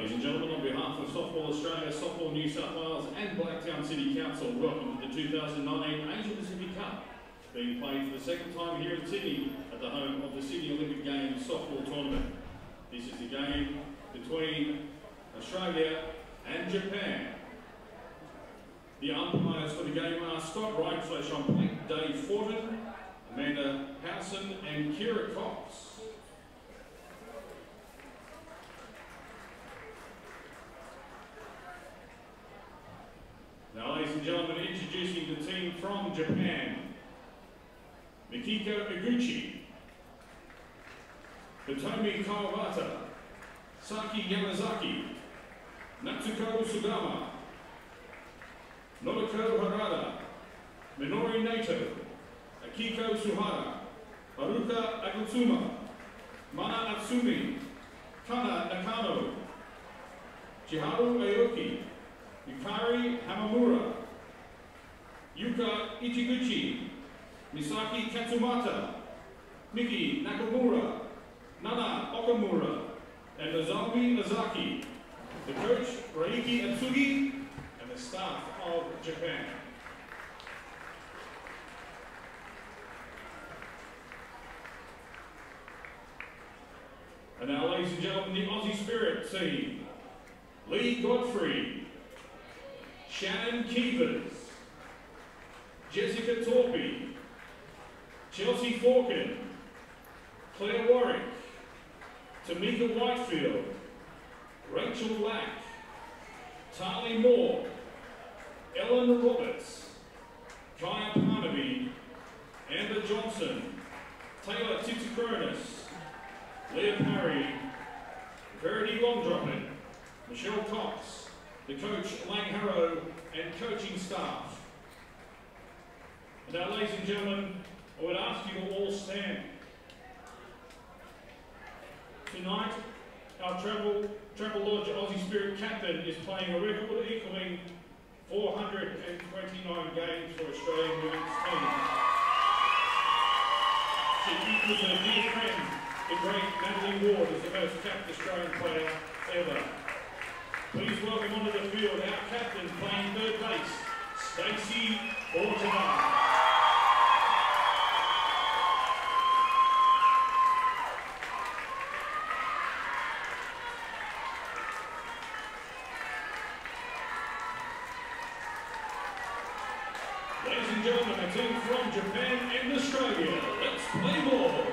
Ladies and gentlemen, on behalf of Softball Australia, Softball New South Wales and Blacktown City Council, welcome to the 2019 Asia Pacific Cup, being played for the second time here in Sydney at the home of the Sydney Olympic Games Softball Tournament. This is the game between Australia and Japan. The umpires for the game are Scott Rhineflesh on plate, Dave Fortin, Amanda Howson and Kira Cox. Now, ladies and gentlemen, introducing the team from Japan. Mikiko Iguchi, Hitomi Kawabata, Saki Yamazaki, Natsuko Sugama, Noriko Harada, Minori Nato, Akiko Suhara, Haruka Agutsuma, Mana Atsumi, Kana Nakano, Chiharu Aoki, Yukari Hamamura, Yuka Ichiguchi, Misaki Katsumata, Miki Nakamura, Nana Okamura, and Nozomi Ozaki, the coach Reiki Atsugi, and the staff of Japan. And now, ladies and gentlemen, the Aussie Spirit team. Lee Godfrey, Shannon Keevers, Jessica Torpy, Chelsea Forkin, Claire Warwick, Tamika Whitefield, Rachel Lack, Tali Moore, Ellen Roberts, Kaya Parnaby, Amber Johnson, Taylor Titsakronis, Leah Parry, Verity Longdroppin, Michelle Cox, the coach Lang Harrow, and coaching staff. And now, ladies and gentlemen, I would ask you to all stand. Tonight, our Travelodge Aussie Spirit captain is playing a record equalling 429 games for Australian women's team. She equals her dear friend, the great Natalie Ward, as the most capped Australian player ever. Please welcome onto the field our captain playing third base, Stacey Porter. Ladies and gentlemen, a team from Japan and Australia. Let's play ball.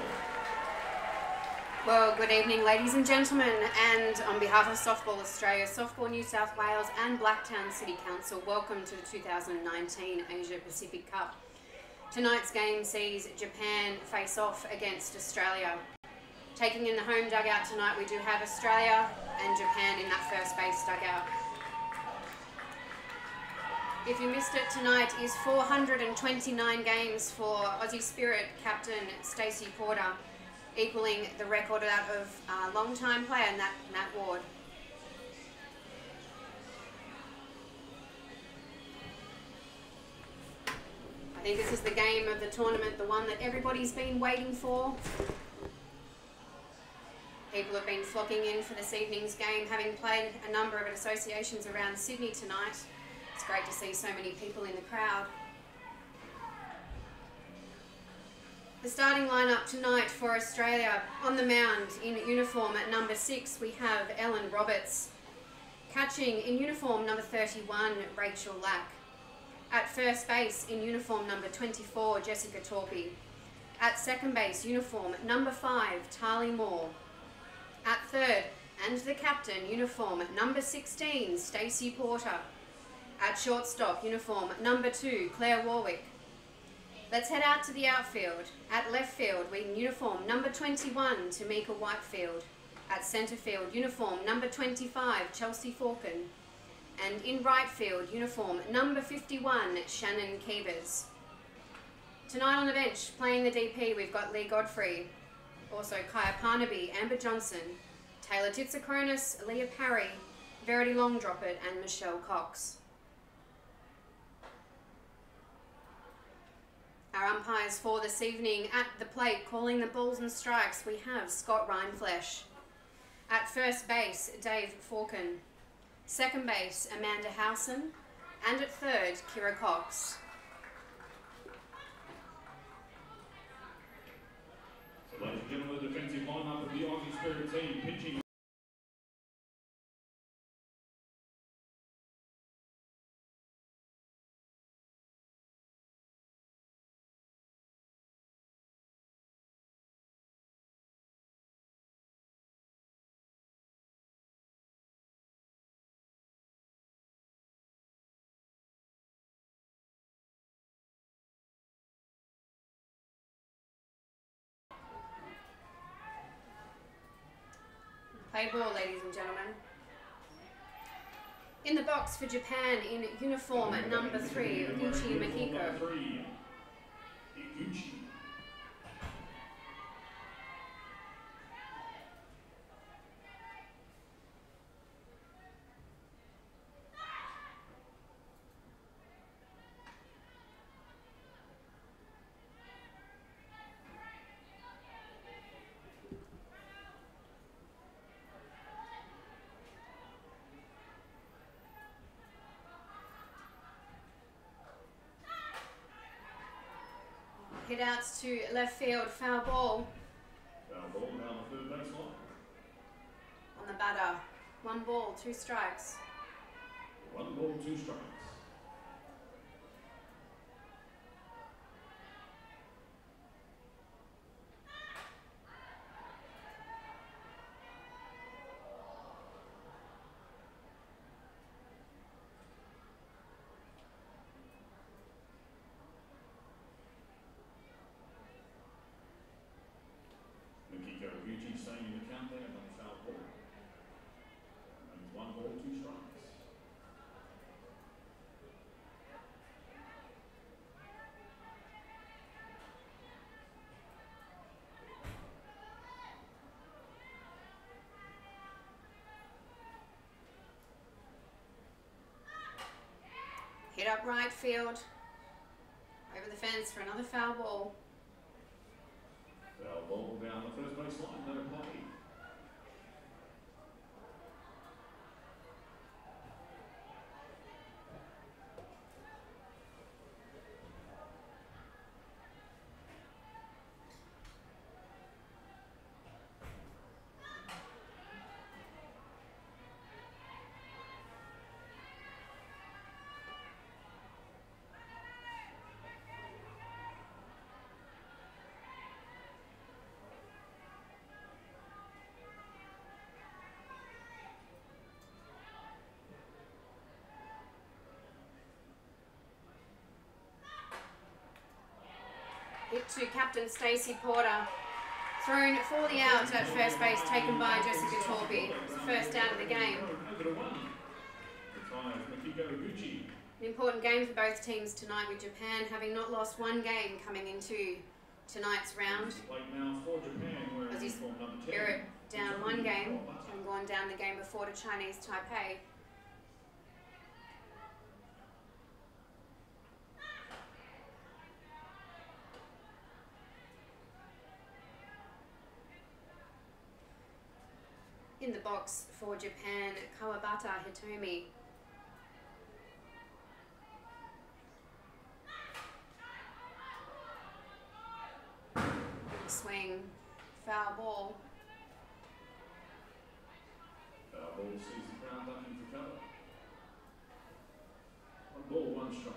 Well, good evening, ladies and gentlemen, and on behalf of Softball Australia, Softball New South Wales and Blacktown City Council, welcome to the 2019 Asia Pacific Cup. Tonight's game sees Japan face off against Australia. Taking in the home dugout tonight, we do have Australia and Japan in that first base dugout. If you missed it, tonight is 429 games for Aussie Spirit captain Stacey Porter, equaling the record of that of long-time player Nat Ward. I think this is the game of the tournament, the one that everybody's been waiting for. People have been flocking in for this evening's game, having played a number of associations around Sydney tonight. It's great to see so many people in the crowd. The starting lineup tonight for Australia: on the mound in uniform at number 6 we have Ellen Roberts. Catching in uniform number 31, Rachel Lack. At first base in uniform number 24, Jessica Torpy. At second base uniform number 5, Tali Moore. At third, and the captain, uniform number 16, Stacey Porter. At shortstop uniform number 2, Claire Warwick. Let's head out to the outfield. At left field, we in uniform number 21, Tamika Whitefield. At centre field, uniform number 25, Chelsea Forkin. And in right field, uniform number 51, Shannon Keevers. Tonight on the bench, playing the DP, we've got Lee Godfrey, also Kaya Parnaby, Amber Johnson, Taylor Titsakronis, Leah Parry, Verity Longdroppin, and Michelle Cox. Our umpires for this evening at the plate, calling the balls and strikes, we have Scott Rhineflesh. At first base, Dave Falcon. Second base, Amanda Howson. And at third, Kira Cox. So, ladies and gentlemen, the defensive lineup of the Aussie Spirit team pitching. Play ball, ladies and gentlemen. In the box for Japan in uniform at number 3, Gucci Makiko. Hit outs to left field, foul ball. Foul ball down the third baseline. On the batter, 1 ball, 2 strikes. 1 ball, 2 strikes. Makiko Gucci staying in the count there on the foul ball. And 1 ball, 2 strikes. Hit up right field. Over the fence for another foul ball. Foul ball down the first baseline, no play. Hit to Captain Stacey Porter. Thrown for the out at first base, taken by Jessica Torpy. It's the first out of the game. An important game for both teams tonight, with Japan having not lost 1 game coming into tonight's round. Aussie Spirit down 1 game and gone down the game before to Chinese Taipei. In the box for Japan, Kawabata Hitomi. Swing, foul ball. Foul ball sees the ground ducking for cover. 1 ball, 1 strike.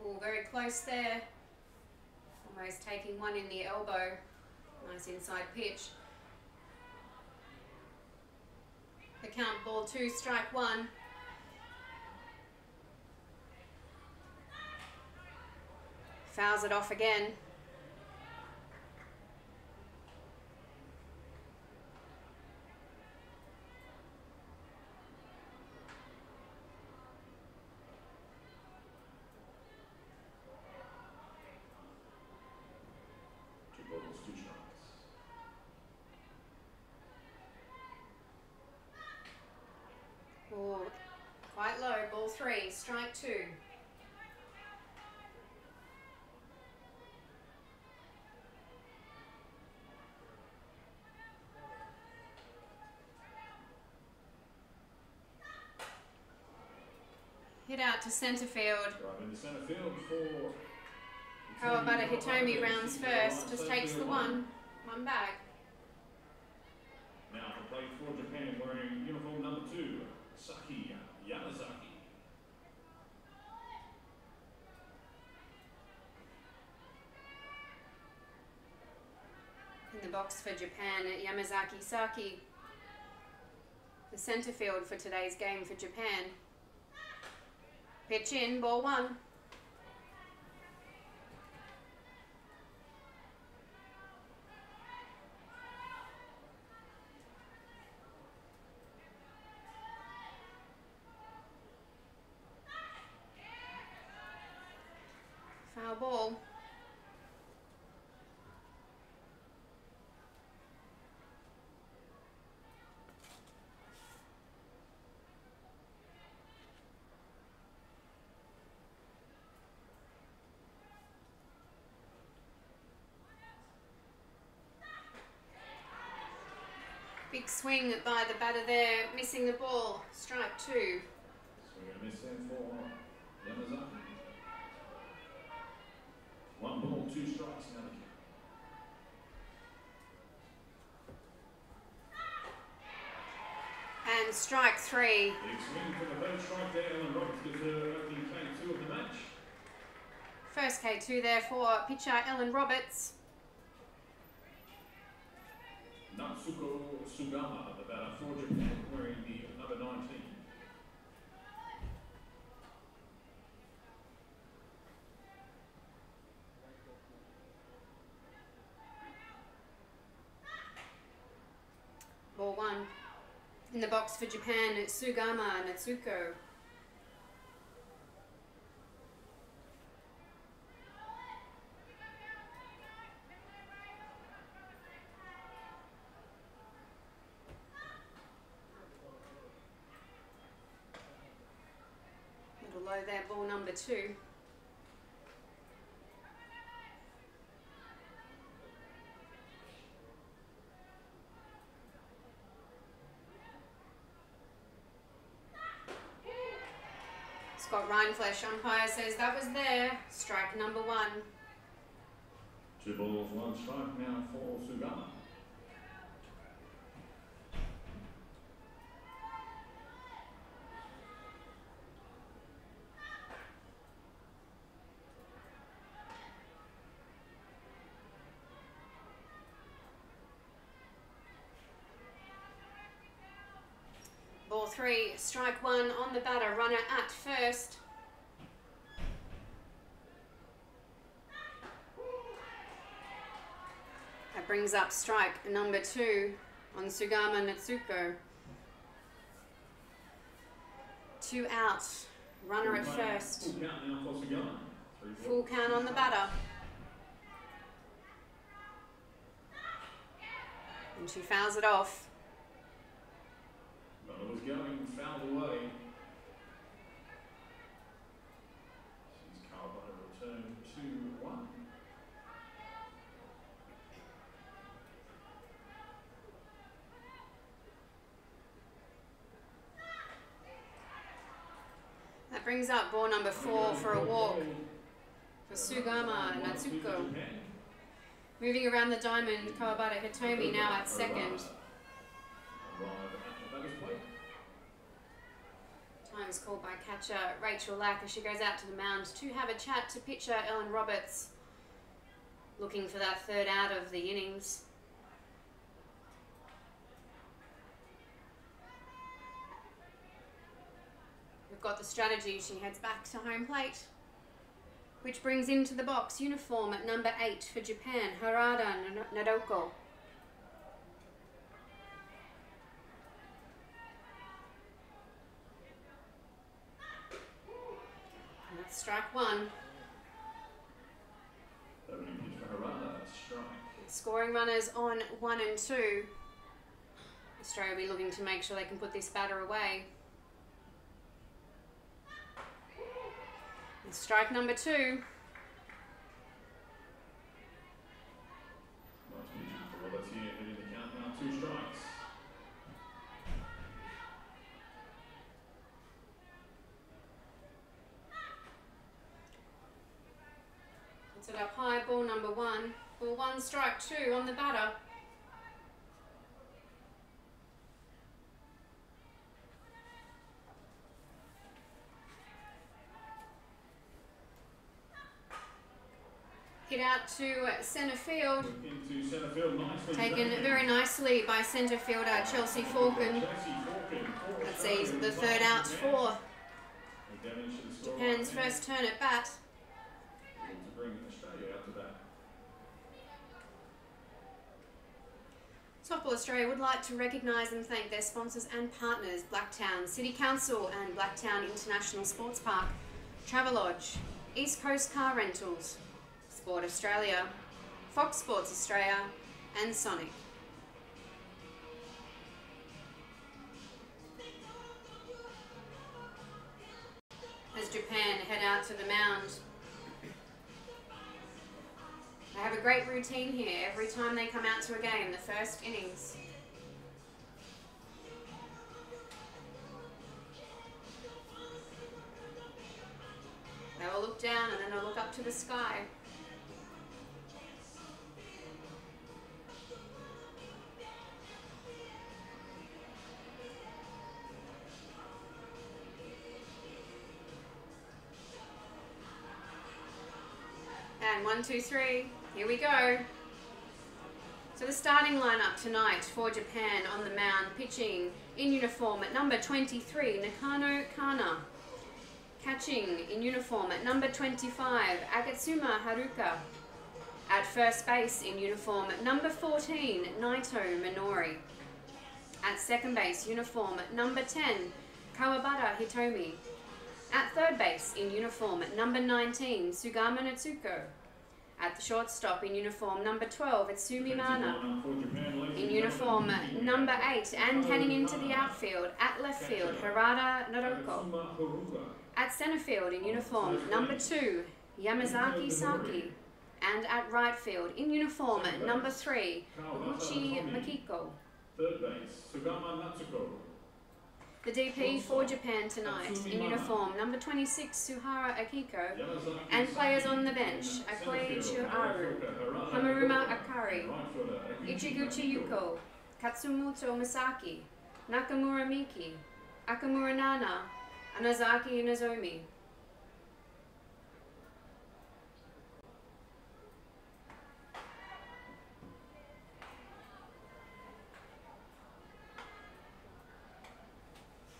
Oh, very close there. Almost taking 1 in the elbow. Nice inside pitch. The count, ball 2, strike 1. Fouls it off again. Quite low, ball 3, strike 2. Hit out to centre field. Drive into centre field for... Kawabata Hitomi rounds first, just takes the one back. Now to play for Japan wearing uniform number 2, Saki Yamazaki. In the box for Japan, Yamazaki Saki. The centre field for today's game for Japan. Pitch in, ball 1. Foul ball. Big swing by the batter there, missing the ball. Strike 2. So we're going to miss there for Yamazaki. 1 ball, 2 strikes in the count. And strike 3. Big swing for the third strike there, Ellen Roberts gets her opening K2 of the match. First K2 there for pitcher Ellen Roberts. Natsuko Sugama, the batter for Japan, wearing the number 19. Ball 1. In the box for Japan, Sugama Natsuko. Little low there, ball number 2. Scott Rhineflesh, umpire, says that was there. Strike number 1. 2 balls, 1 strike now for Sugama. Ball 3, strike 1 on the batter, runner at first. That brings up strike number 2 on Sugama Natsuko. 2 out, runner at first. Full count now for Sugama. Full count on the batter. And she fouls it off. But it was going fouled away. She's Kawabata return 2-1. That brings up ball number 4 for a walk for Sugama Natsuko. Moving around the diamond, Kawabata Hitomi now at second. Times called by catcher Rachel Lack as she goes out to the mound to have a chat to pitcher Ellen Roberts, looking for that 3rd out of the innings. We've got the strategy. She heads back to home plate, which brings into the box uniform at number 8 for Japan, Harada Nadoko. And that's strike 1. Scoring runners on 1 and 2. Australia will be looking to make sure they can put this batter away. Strike number 2. Nice pitching for Roberts here, hitting the count now, 2 strikes. Puts it up high, ball number 1. Ball 1, strike 2 on the batter. Hit out to centre field. Into centre field nicely. Taken very nicely by centre fielder Chelsea Falcon. That's the 3rd out for Japan's first turn at bat. To bring Australia out to bat. Softball Australia would like to recognise and thank their sponsors and partners, Blacktown City Council and Blacktown International Sports Park, Travelodge, East Coast Car Rentals, Sport Australia, Fox Sports Australia and Sonic. As Japan head out to the mound. They have a great routine here every time they come out to a game, the first innings. They will look down and then they'll look up to the sky. And 1, 2, 3, here we go. So the starting lineup tonight for Japan on the mound, pitching in uniform at number 23, Nakano Kana. Catching in uniform at number 25, Agatsuma Haruka. At first base in uniform at number 14, Naito Minori. At second base uniform at number 10, Kawabata Hitomi. At third base in uniform at number 19, Sugama Natsuko. At the shortstop in uniform number 12, Itsumi Mana. In uniform number 8 and heading into the outfield at left field, Harada Naroko. At center field in uniform number 2, Yamazaki Saki. And at right field in uniform number 3, Uchi Makiko. Third base, Sugama Natsuko. The DP for Japan tonight in uniform number 26, Suhara Akiko, and players on the bench, Akoei Ichiharu, Hamaruma Akari, Ichiguchi Yuko, Katsumoto Masaki, Nakamura Miki, Akamura Nana, Anazaki Nozomi.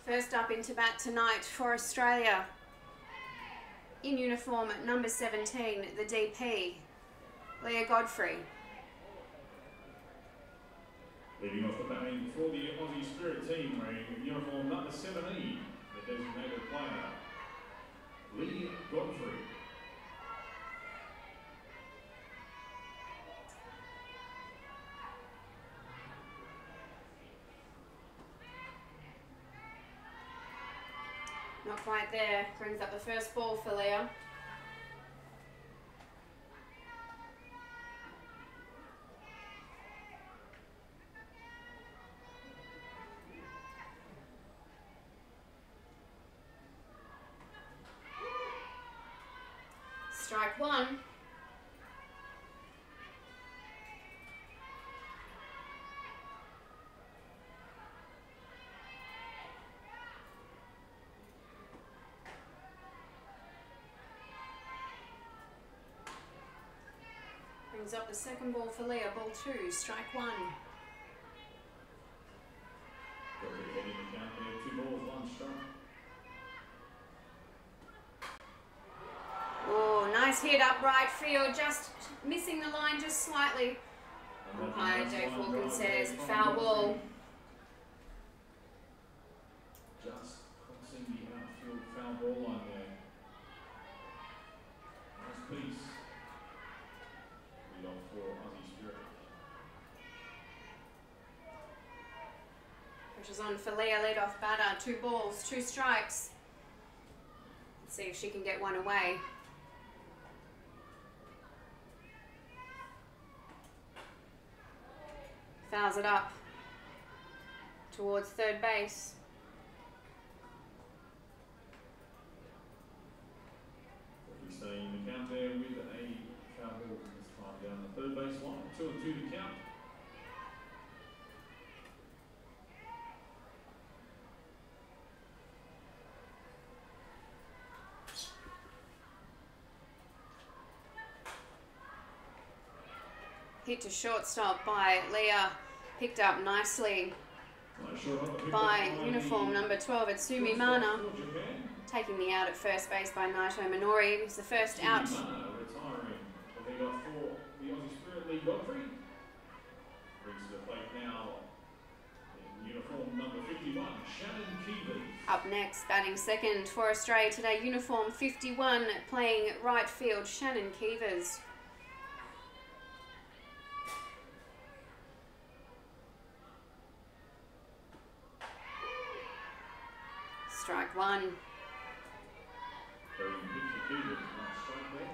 First up into bat tonight for Australia, in uniform at number 17, the DP, Leah Godfrey. Leading off the batting for the Aussie Spirit team, wearing uniform number 17, the designated player, Leah Godfrey. Not quite there. Brings up the first ball for Leah. Strike 1. Brings up the second ball for Leah, ball 2, strike 1. Heading the count there, 2 balls, 1 strike. Oh, nice hit up right field, just missing the line just slightly. Umpire Joe Falcon says foul ball. Just crossing the outfield foul ball line there. Nice piece. Lead off for Aussie Spirit. Which is on for Leah, lead off batter, 2 balls, 2 strikes. Let's see if she can get one away. Fouls it up towards third base. He's staying in the count there with a foul ball this time down the third base line. 2-2 to count. Hit to shortstop by Leah, picked up nicely by uniform number 12 at Sumi Mana. Taking the out at first base by Naito Minori. It's the first out. Retiring the lead off for the Aussie Spirit, Lee Godfrey. Brings to the plate now in uniform number 51, Shannon Keevers. Up next, batting second for Australia today, uniform 51, playing right field, Shannon Keevers. Strike one. Very good for Keevers, nice strike there.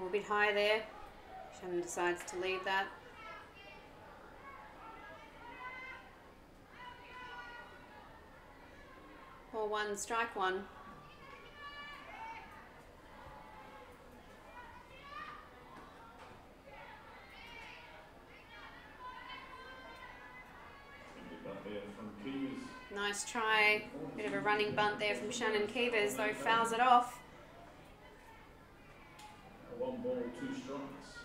A bit high there. Shannon decides to leave that. Ball one, strike one. Nice try. Bit of a running bunt there from Shannon Keevers, though fouls it off. 1 ball, 2 strikes.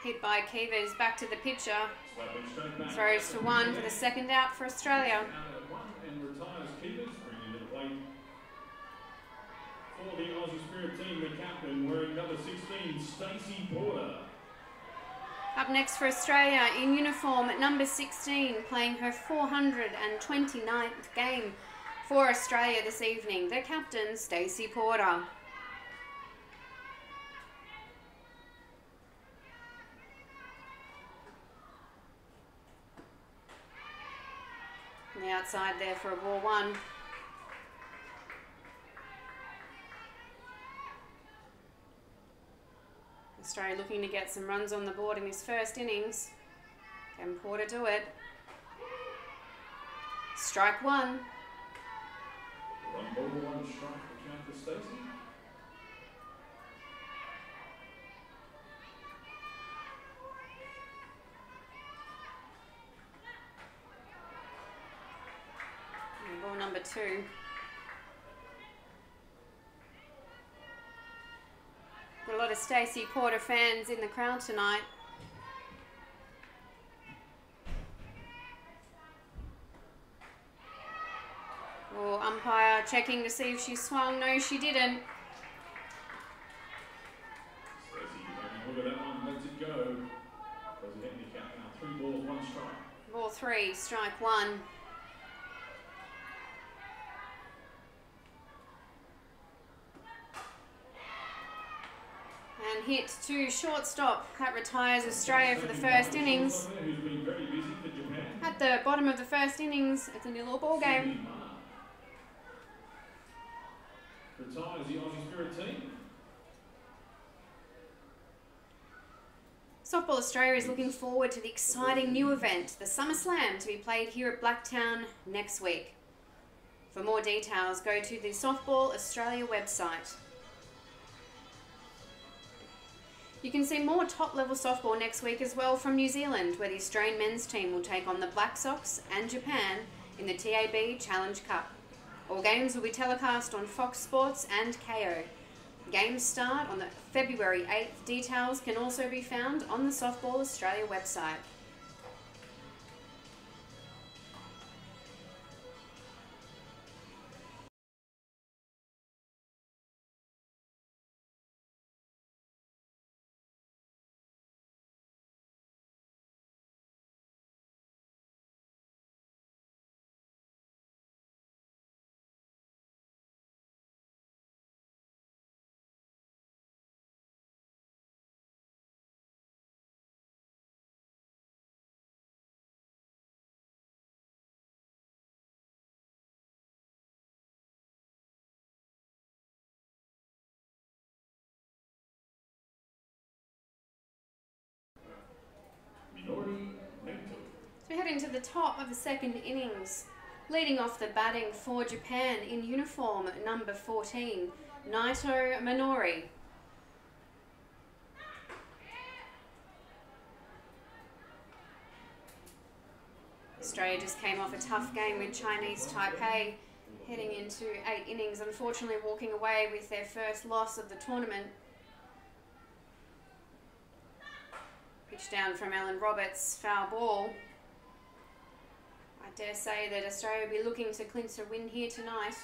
Hit by Keevers, back to the pitcher. Throws to one for the second out for Australia. And retires Keevers, bringing to the plate for the Aussie Spirit team, the captain wearing number 16, Stacey Porter. Up next for Australia in uniform at number 16, playing her 429th game for Australia this evening, the captain, Stacey Porter. On the outside there for a ball one. Australia looking to get some runs on the board in this first innings. Can Porter do it? Strike one. 1 ball, 1 strike to count for Stacey. And ball number 2. Got a lot of Stacey Porter fans in the crowd tonight. Oh, umpire checking to see if she swung. No, she didn't. Stacey having a look at that one, lets it go. Does a handicap now, 3 balls, 1 strike. Ball 3, strike 1. And hit to shortstop. That retires Australia for the first innings. At the bottom of the first innings, it's a 0-all ball game. Retires the Aussie Spirit team. Softball Australia is looking forward to the exciting new event, the Summer Slam, to be played here at Blacktown next week. For more details, go to the Softball Australia website. You can see more top-level softball next week as well from New Zealand, where the Australian men's team will take on the Black Sox and Japan in the TAB Challenge Cup. All games will be telecast on Fox Sports and KO. Games start on February 8th. Details can also be found on the Softball Australia website. So we head into the top of the second innings. Leading off the batting for Japan in uniform number 14, Naito Minori. Australia just came off a tough game with Chinese Taipei, heading into 8 innings, unfortunately walking away with their first loss of the tournament. Pitch down from Ellen Roberts, foul ball. I dare say that Australia will be looking to clinch a win here tonight.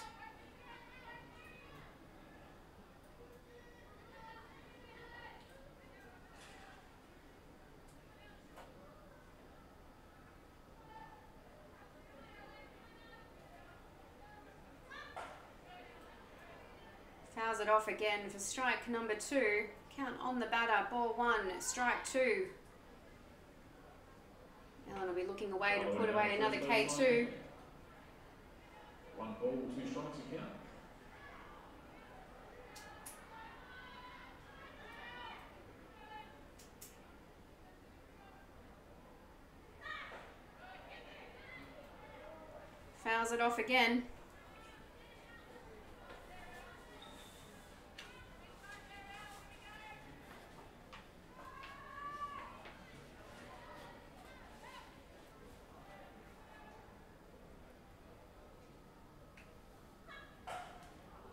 Fouls it off again for strike number 2. Count on the batter, ball 1, strike 2. Ellen will be looking away to put away another K2. 1 ball, 2 strikes to count. Fouls it off again.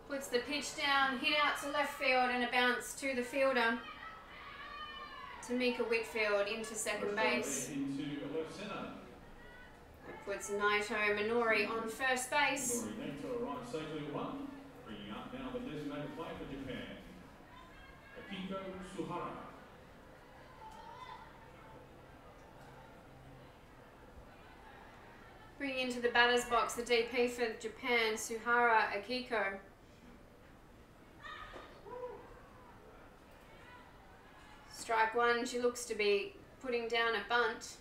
Puts the pitch down, hit out to left field and a bounce to the fielder. Tamika Whitfield into second base. Into left centre. That puts Naito Minori on first base. Naito arrives safely at 1. Bringing up now the designated player for Japan, Akiko Suhara. Bringing into the batter's box the DP for Japan, Suhara Akiko. Strike 1, she looks to be putting down a bunt.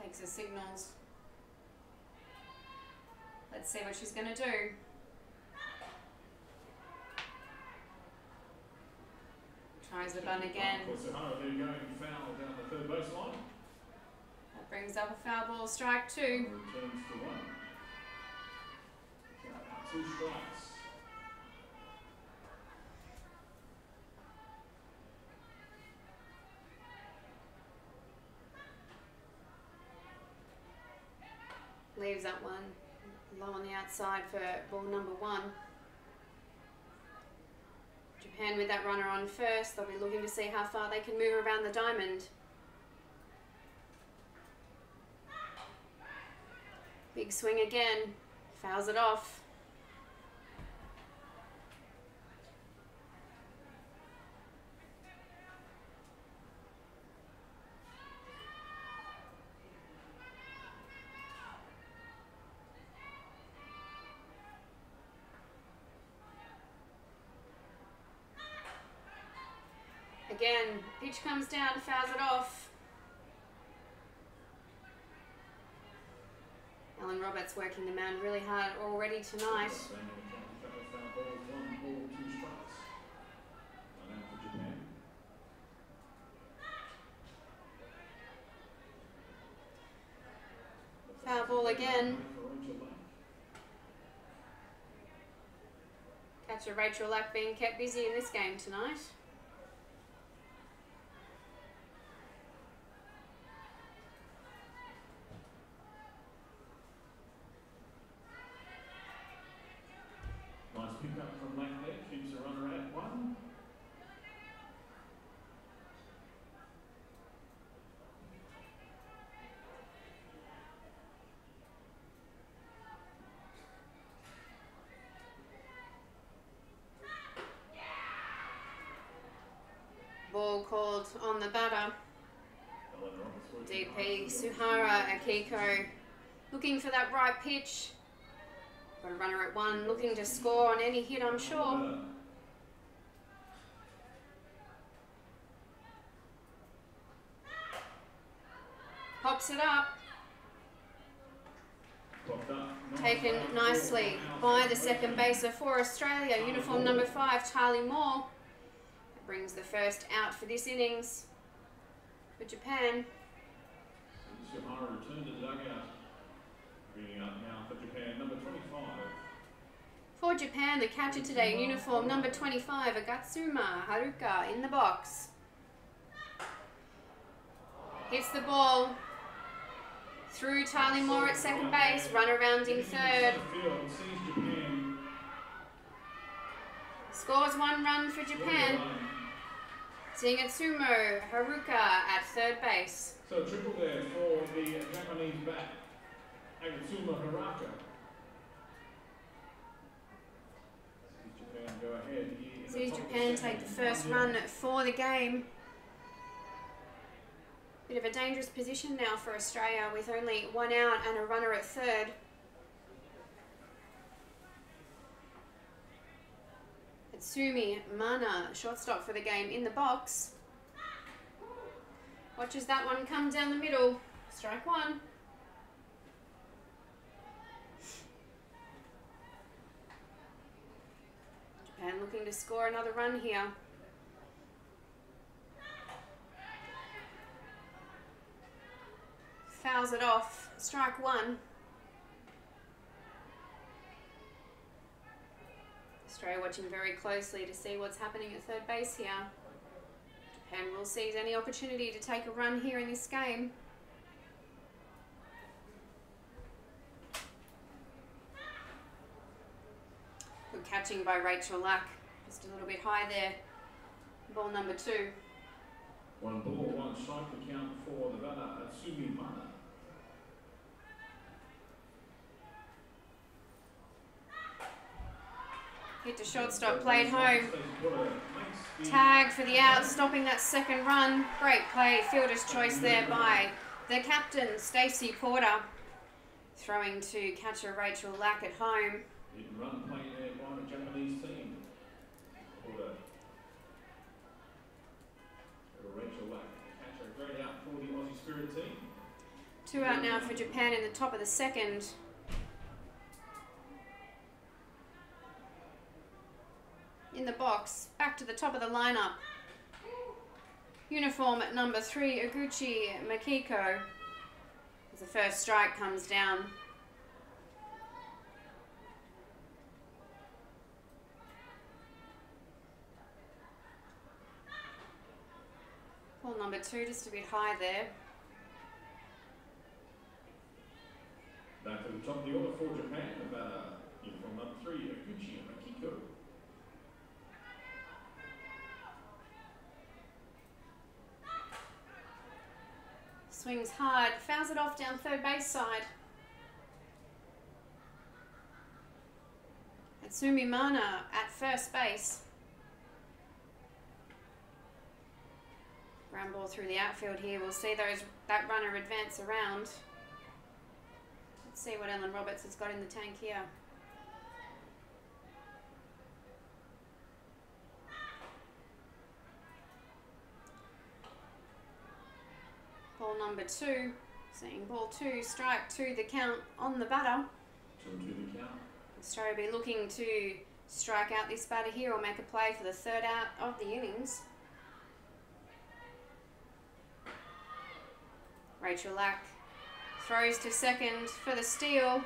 Takes her signals. Let's see what she's going to do. Tries the bunt again. Suhara there going foul down the third baseline. That brings up a foul ball, strike 2. Returns to 1. 2 strikes. Leaves that one low on the outside for ball number 1. Japan with that runner on first. They'll be looking to see how far they can move around the diamond. Big swing again. Fouls it off. Again, pitch comes down, fouls it off. Ellen Roberts working the mound really hard already tonight. Foul ball again. Catcher Rachel Lack being kept busy in this game tonight. Nice pick up from Lack there, keeps the runner at 1. Ball called on the batter. DP Suhara Akiko looking for that right pitch. Got a runner at 1 looking to score on any hit, I'm sure. Pops it up. Taken nicely by the second baser for Australia. Uniform number 5, Charlie Moore. brings the first out for this innings for Japan. Sumara returned to the dugout. Bringing up now for Japan, number 25. For Japan, the catcher today in uniform, number 25, Agatsuma Haruka in the box. Hits the ball through Tylee Moore at second base, run around in third. Scores 1 run for Japan. Zingatsumo Haruka at third base. So triple there for the Japanese bat, Agatsuma Haruka. Japan go ahead here. Sees Japan take the first run for the game. Bit of a dangerous position now for Australia with only 1 out and a runner at third. Atsumi Mana, shortstop for the game, in the box. Watches that one come down the middle. Strike 1. Japan looking to score another run here. Fouls it off. Strike 1. Australia watching very closely to see what's happening at third base here. Japan will seize any opportunity to take a run here in this game. Good catching by Rachel Lack. Just a little bit high there. Ball number 2. 1 ball, 1 strike to count for the batter, Atsumi Mana. Hit to shortstop, played home. Tag for the out, stopping that second run. Great play, fielder's choice there by the captain, Stacey Porter. Throwing to catcher Rachel Lack at home. Hit and run play there by the Japanese team. Porter. Rachel Lack, catcher, great out for the Aussie Spirit team. 2 out now for Japan in the top of the second. In the box, back to the top of the lineup. Uniform at number 3, Oguchi Makiko. As the first strike comes down. Ball number 2, just a bit high there. Back to the top of the order for Japan, about uniform number 3, Oguchi Makiko. Swings hard, fouls it off down third base side. Atsumi Mana at first base. Ground ball through the outfield here. We'll see that runner advance around. Let's see what Ellen Roberts has got in the tank here. Ball number 2, seeing ball 2, strike 2, the count on the batter. 2-2 the count. Australia will be looking to strike out this batter here or make a play for the third out of the innings. Rachel Lack throws to second for the steal.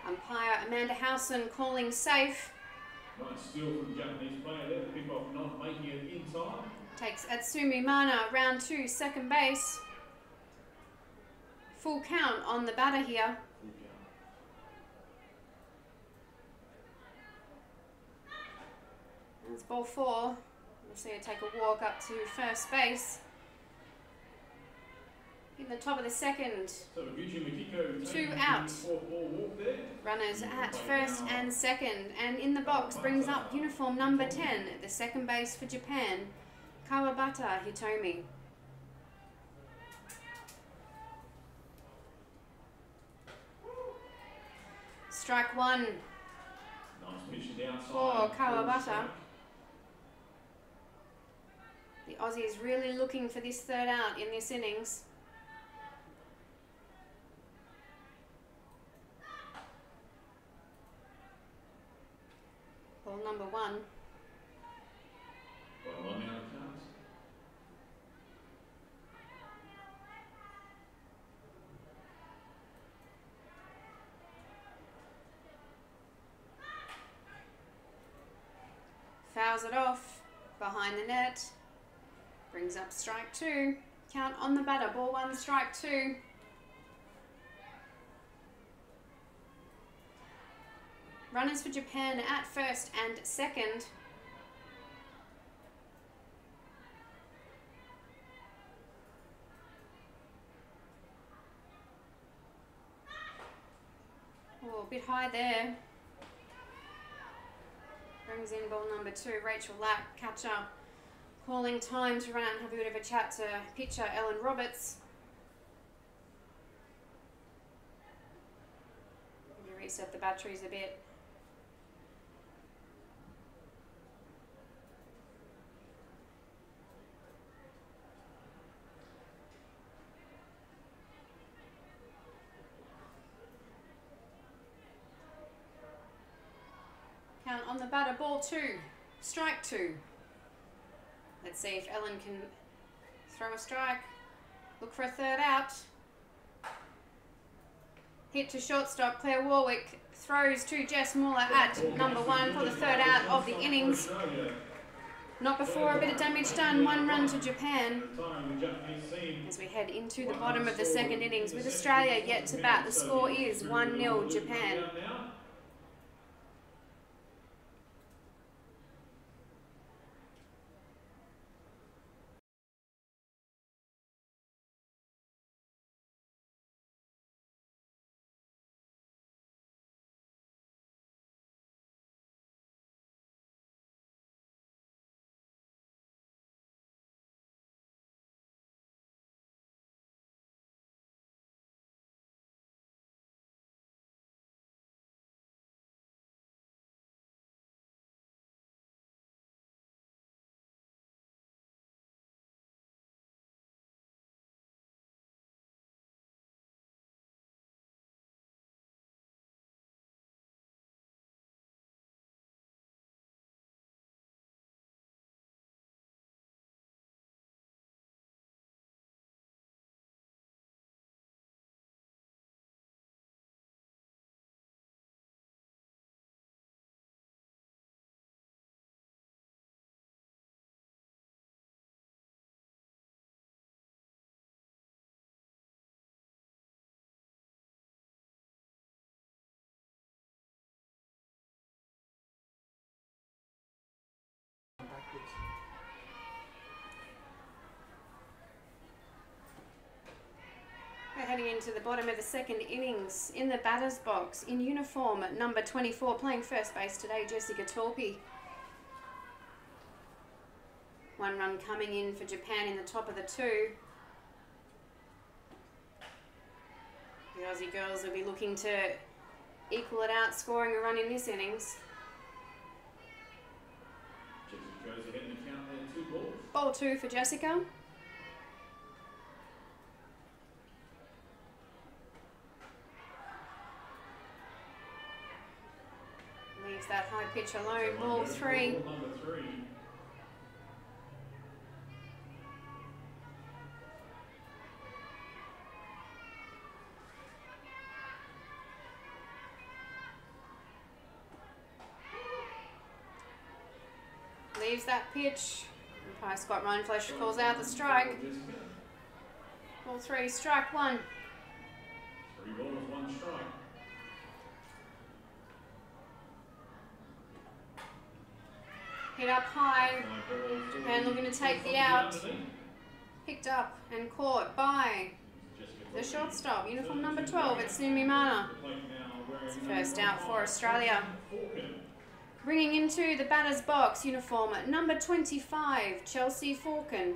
Umpire Amanda Howson calling safe. Nice steal from the Japanese player there, the pick off not making it in time. Takes Atsumi Mana round 2, second base. Full count on the batter here. Full count. And it's ball 4. We'll see her take a walk up to first base. In the top of the second. So Oguchi Makiko 2 out. Ball walk there. Runners at first and second. And in the box brings up uniform number 10, the second base for Japan, Kawabata Hitomi. Strike 1 Nice pitch to the outside. for Kawabata. The Aussies really looking for this third out in this innings. Ball number 1. Well, 1 out fouls it off. Behind the net. Brings up strike 2. Count on the batter. Ball 1, strike 2. Runners for Japan at first and second. Oh, a bit high there. Brings in ball number 2. Rachel Lack, catcher, calling time to run out and have a bit of a chat to pitcher Ellen Roberts. Maybe reset the batteries a bit. Count on the batter, ball 2, strike 2. Let's see if Ellen can throw a strike. Look for a third out. Hit to shortstop, Claire Warwick throws to Jess Muller at number 1 for the third out of the innings. Not before a bit of damage done, 1 run to Japan. As we head into the bottom of the second innings with Australia yet to bat, the score is 1-0 Japan. We're heading into the bottom of the second innings. In the batter's box, in uniform, number 24, playing first base today, Jessica Torpy. 1 run coming in for Japan in the top of the 2. The Aussie girls will be looking to equal it out, scoring a run in this innings. Jessica goes ahead and count there, 2 balls. Ball 2 for Jessica. Leaves that high pitch alone. Ball 3. Ball number 3. Leaves that pitch. Umpire Scott Rhineflesh calls out the strike. Ball 3, strike 1. 3 balls, 1 strike. Hit up high. Japan looking to take the out. Picked up and caught by the shortstop, uniform number 12, it's Sumimana. It's the first out for Australia. Bringing into the batter's box, uniform number 25, Chelsea Falcon.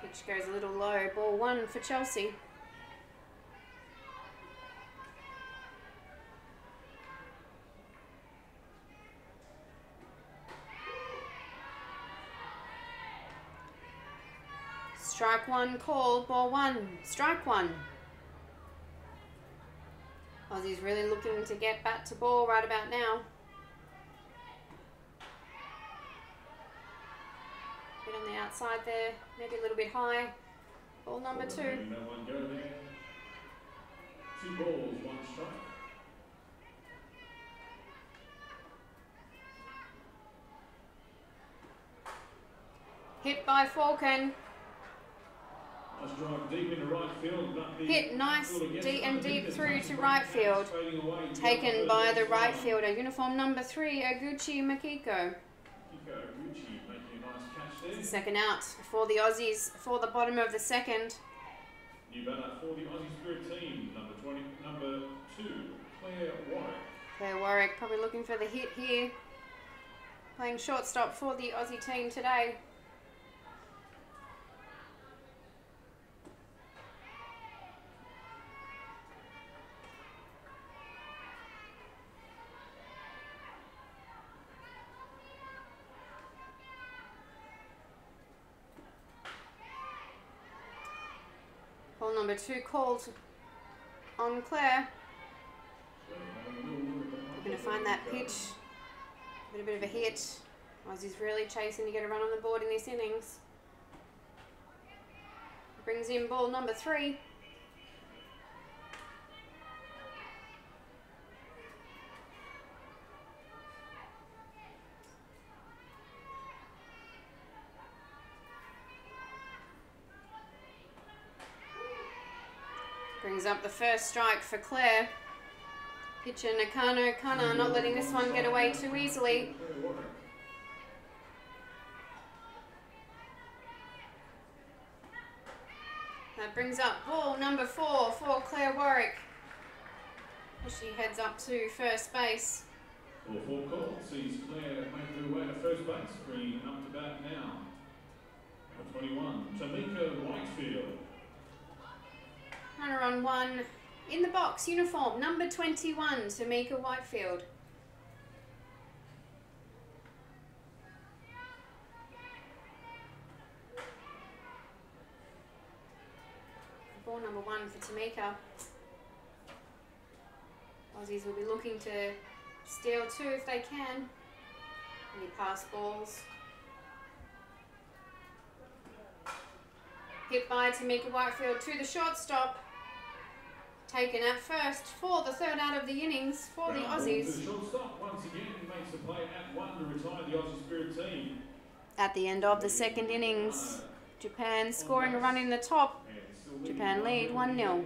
Pitch goes a little low, ball 1 for Chelsea. Strike 1 called, ball 1, strike 1. Aussie's really looking to get bat to ball right about now. bit on the outside there, maybe a little bit high. Ball number 2. No one go there. 2 balls, 1 strike. Hit by Falcon. Nice drive deep into right field. Hit nice deep through to right field. Taken by the right fielder. Uniform number 3, Aguchi Makiko. Second out for the Aussies for the bottom of the second. New batter for the Aussie Spirit team, number 2, Claire Warwick. Claire Warwick probably looking for the hit here. Playing shortstop for the Aussie team today. Ball number 2 called on Claire. We're going to find that pitch. A bit of a hit. Aussie's really chasing to get a run on the board in this innings. Brings in ball number 3. Brings up the first strike for Claire. Pitcher Nakano Kana not letting this one get away too easily. That brings up ball number 4 for Claire Warwick as she heads up to first base. Ball 4 call sees Claire make her way to first base, bringing up to bat now. Number 21, Tamika Whitefield. Runner on 1 in the box, uniform number 21, Tamika Whitefield. Ball number 1 for Tamika. Aussies will be looking to steal 2 if they can. Any pass balls. Hit by Tamika Whitefield to the shortstop. Taken at first for the third out of the innings for the Aussies. The shortstop once again makes a play at 1 to retire the Aussie Spirit team. At the end of the second innings, Japan scoring a run in the top. Japan lead 1-0.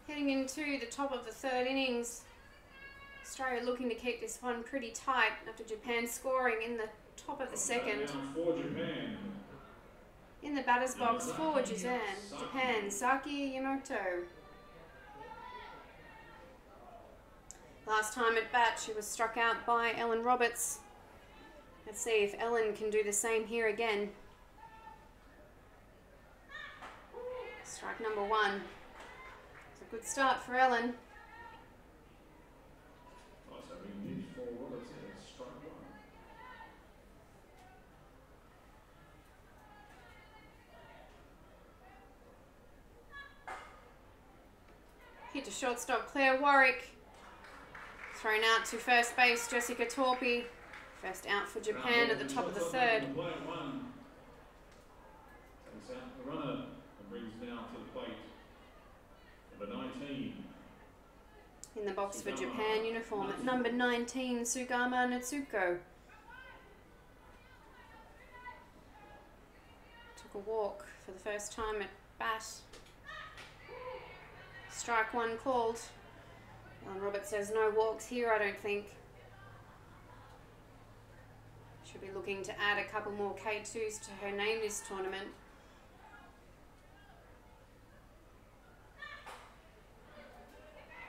Heading into the top of the third innings, Australia looking to keep this one pretty tight after Japan scoring in the top of the second. In the batter's box for Japan, Saki Yamamoto. Last time at bat, she was struck out by Ellen Roberts. Let's see if Ellen can do the same here again. Strike number 1. Good start for Ellen. Hit to shortstop Claire Warwick. Thrown out to first base Jessica Torpy. First out for Japan at the top of the third. The runner brings now Number 19. In the box for Japan, uniform at number 19, Sugama Natsuko. Took a walk for the first time at bat. Strike one called. Ellen Roberts says no walks here, I don't think. She'll be looking to add a couple more K2s to her name this tournament.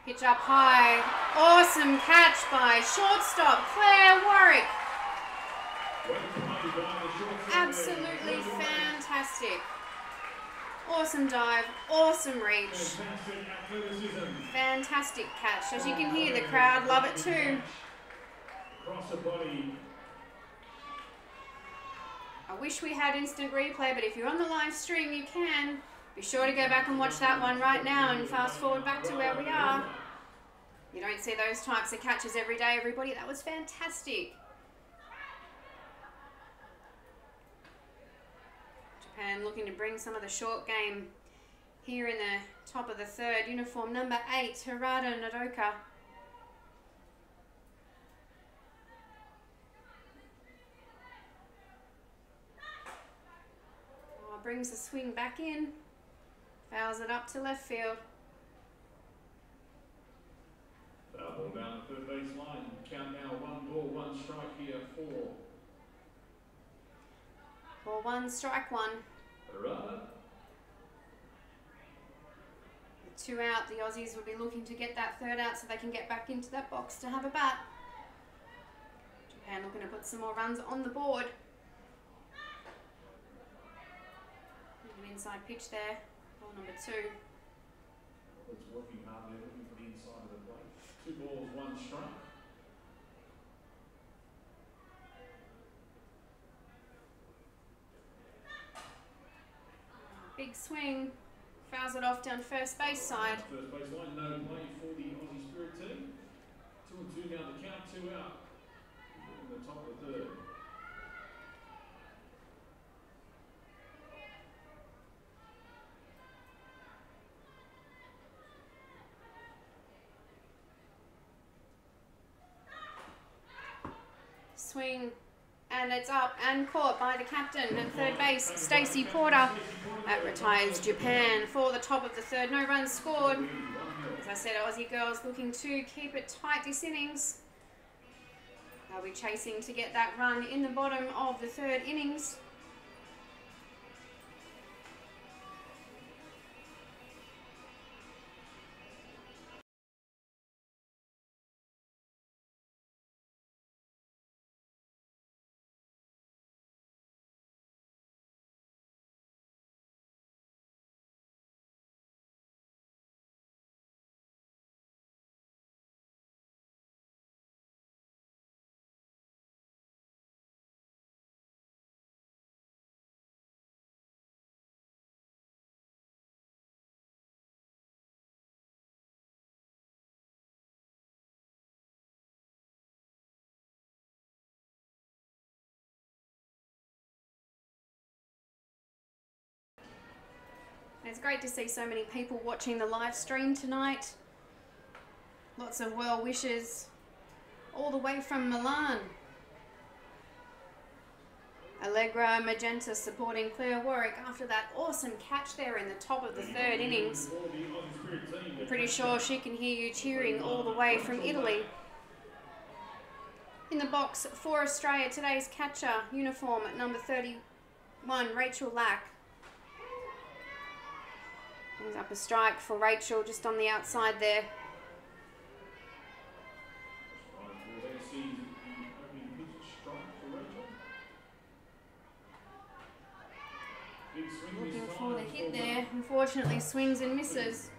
Pitch up high. Awesome catch by shortstop Claire Warwick. Absolutely fantastic. Awesome dive, awesome reach. Fantastic catch. As you can hear, the crowd love it too. I wish we had instant replay, but if you're on the live stream, you can. Be sure to go back and watch that one right now and fast forward back to where we are. You don't see those types of catches every day, everybody. That was fantastic. Japan looking to bring some of the short game here in the top of the third. Uniform number 8, Harada Nodoka. Oh, brings the swing back in. Fouls it up to left field. Foul ball down the third base line. Count now, 1 ball, 1 strike here, 4. Ball 1, strike 1. Harada. 2 out, the Aussies will be looking to get that third out so they can get back into that box to have a bat. Japan looking to put some more runs on the board. An inside pitch there, ball number 2. It's working hard there, looking for the inside of the plate. 2 balls, 1 strike. Big swing, fouls it off down first base side. First base line, no play for the Aussie Spirit team. 2 and 2 now, the count, 2 out. In the top of the third. Swing, and it's up and caught by the captain at third base, Stacey Porter. That retires Japan for the top of the third. No runs scored. As I said, Aussie girls looking to keep it tight this innings. They'll be chasing to get that run in the bottom of the third innings. It's great to see so many people watching the live stream tonight. Lots of well wishes all the way from Milan. Allegra Magenta supporting Claire Warwick after that awesome catch there in the top of the third innings. I'm pretty sure she can hear you cheering all the way from Italy. In the box for Australia, today's catcher, uniform at number 31, Rachel Lack. Brings up a strike for Rachel just on the outside there. Looking for the hit there. Unfortunately, swings and misses.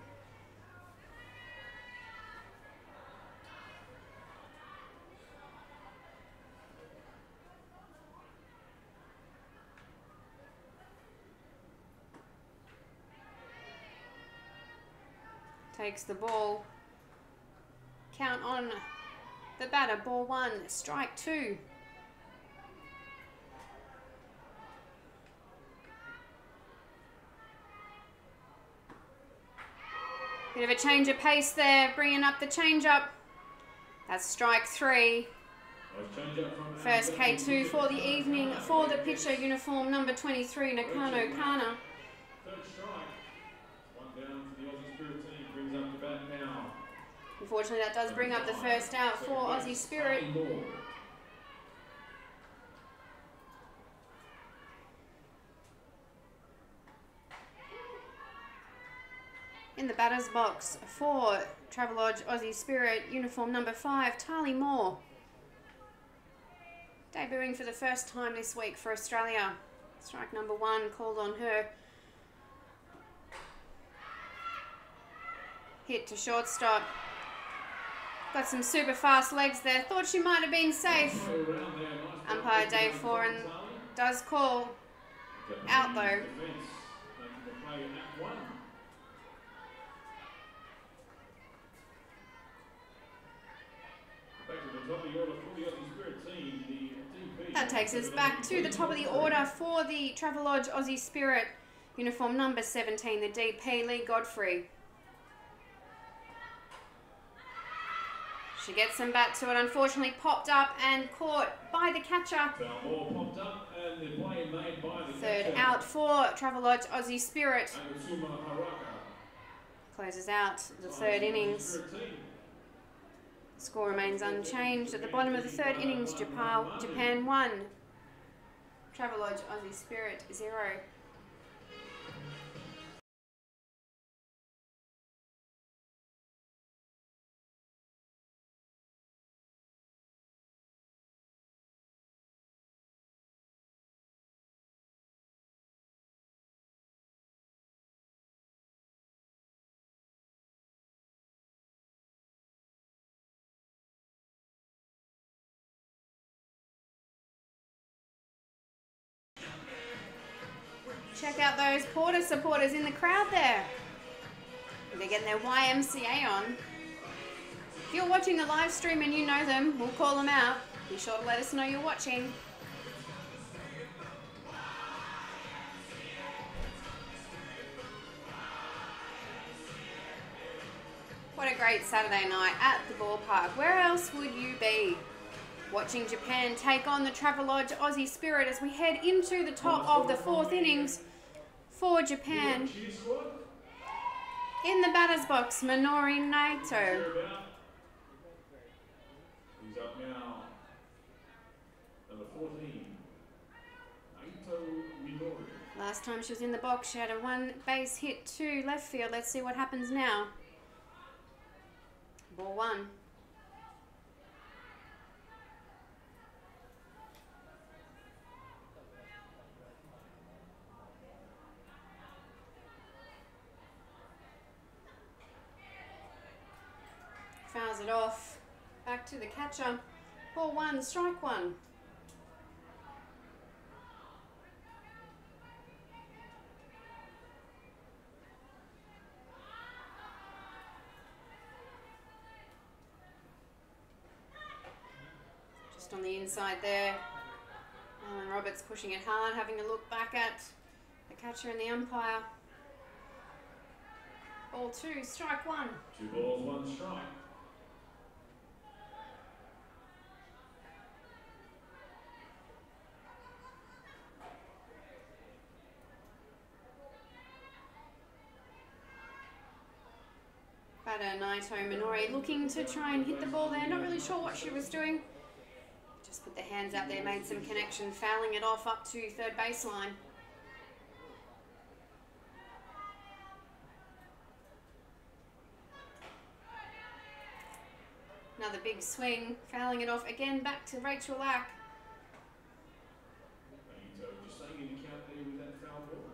Takes the ball. Count on the batter. Ball 1, strike 2. Bit of a change of pace there, bringing up the change up. That's strike 3. First K2 for the evening for the pitcher, uniform number 23, Nakano Kana. Third strike. One down for the Aussie Spirit team. Brings up the bat now. Unfortunately, that does bring up the first out for Aussie Spirit. In the batter's box for Travelodge Aussie Spirit, uniform number 5, Tali Moore. Debuting for the first time this week for Australia. Strike number 1 called on her. Hit to shortstop. Got some super fast legs there. Thought she might have been safe. Umpire Dave Foran does call out though. That takes us back to the top of the order for the Travelodge Aussie Spirit, uniform number 17, the DP, Lee Godfrey. She gets some bat to it, unfortunately popped up and caught by the catcher. Third out for Travelodge Aussie Spirit. Closes out the third innings. Score remains unchanged. At the bottom of the third innings, Japan 1. Travelodge Aussie Spirit 0. Check out those Porter supporters in the crowd there. They're getting their YMCA on. If you're watching the live stream and you know them, we'll call them out. Be sure to let us know you're watching. What a great Saturday night at the ballpark. Where else would you be? Watching Japan take on the Travelodge Aussie Spirit as we head into the top of the fourth innings for Japan. In the batter's box, Minori Naito. He's up now. Number 14, Naito Minori. Last time she was in the box, she had a 1 base hit to left field. Let's see what happens now. Ball 1. Fouls it off. Back to the catcher. Ball 1, strike 1. Just on the inside there. Alan Roberts pushing it hard, having a look back at the catcher and the umpire. Ball 2, strike 1. 2 balls, 1 strike. Batter Naito Minori looking to try and hit the ball there. Not really sure what she was doing. Just put the hands out there, made some connection, fouling it off up to third baseline. Another big swing, fouling it off again back to Rachel Lack. Just staying in the count there with that foul ball.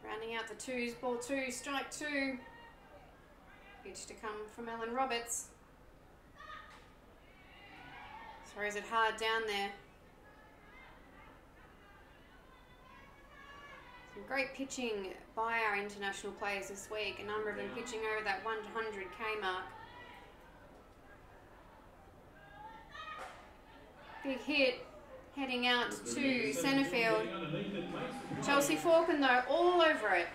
Rounding out the 2s, ball 2, strike 2. Pitch to come from Ellen Roberts. Throws it hard down there. Some great pitching by our international players this week. A number of them pitching over that 100k mark. Big hit heading out to centre field. underneath it makes the Chelsea Falcon though all over it,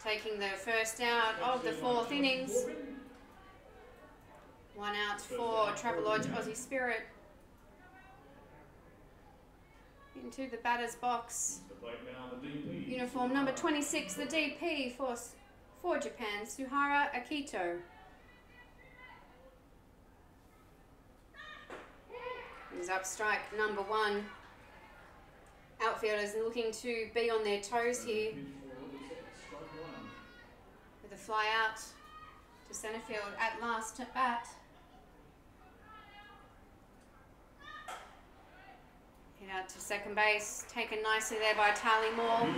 taking the first out of the fourth innings. One out for Travelodge Aussie Spirit. Into the batter's box. Uniform number 26, the DP for Japan, Suhara Akito. He's up strike number 1. Outfielders looking to be on their toes here. With a fly out to centre field at last at bat. Hit out to second base, taken nicely there by Tally Moore.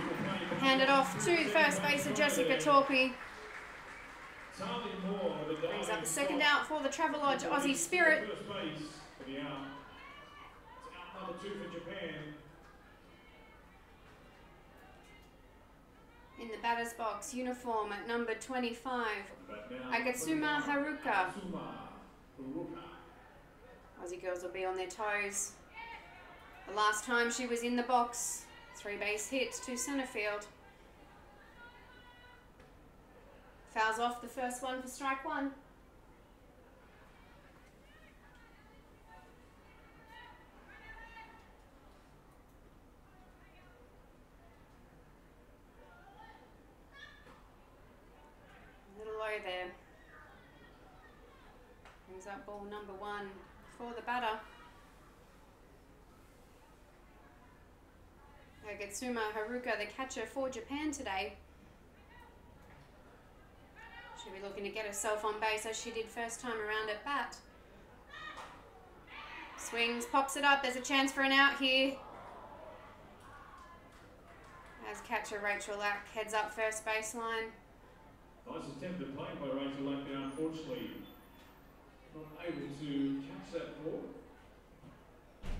Handed off to first baser Jessica Torpy. Brings up the second out for the Travelodge Aussie Spirit. In the batter's box, uniform at number 25, Agatsuma Haruka. Aussie girls will be on their toes. The last time she was in the box, 3 base hits to centre field. Fouls off the first one for strike 1. A little low there. Brings up ball number 1 for the batter. Agatsuma Haruka, the catcher for Japan today. She'll be looking to get herself on base as she did first time around at bat. Swings, pops it up. There's a chance for an out here. As catcher Rachel Lack heads up first baseline. Nice attempt at play by Rachel Lack, now unfortunately not able to catch that ball.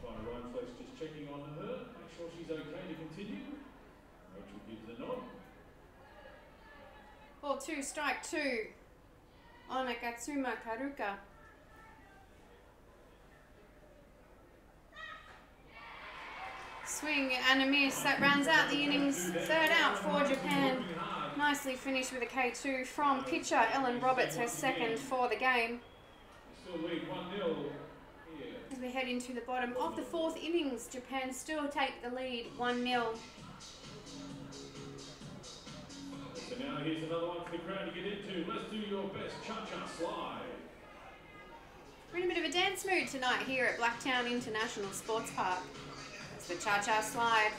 By Ryan Flex just checking on her, make sure she's okay to continue. Rachel gives the nod. Ball 2, strike 2 on Agatsuma Haruka. Swing and a miss. That rounds out the innings. Third out for Japan. Nicely finished with a K2 from pitcher Ellen Roberts, her second for the game. Still lead 1-0. As we head into the bottom of the fourth innings, Japan still take the lead 1-0. So now here's another one for the crowd to get into. Let's do your best cha-cha slide. We're in a bit of a dance mood tonight here at Blacktown International Sports Park. It's the cha-cha slide.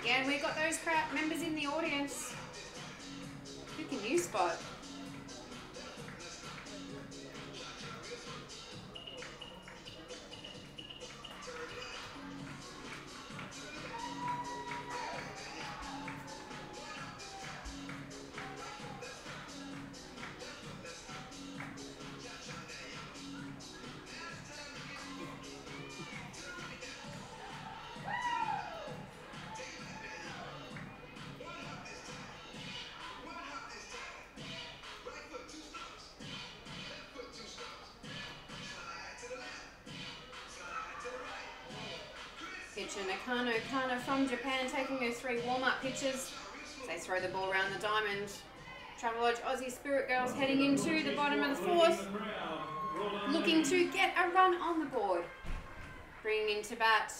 Again, we've got those crowd members in the audience. Who can you spot? Pitcher Nakano Kana from Japan taking her 3 warm-up pitches. They throw the ball around the diamond. Travelodge Aussie Spirit girls heading into the bottom of the fourth, looking to get a run on the board. Bringing into bat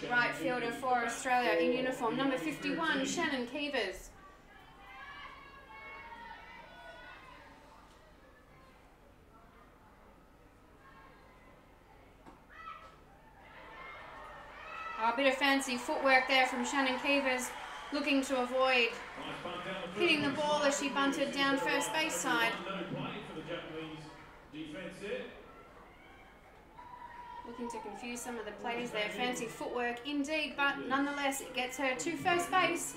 the right fielder for Australia in uniform, number 51, Shannon Keevers. A bit of fancy footwork there from Shannon Keevers, looking to avoid hitting the ball as she bunted down first base side. Looking to confuse some of the players there. Fancy footwork indeed, but nonetheless it gets her to first base.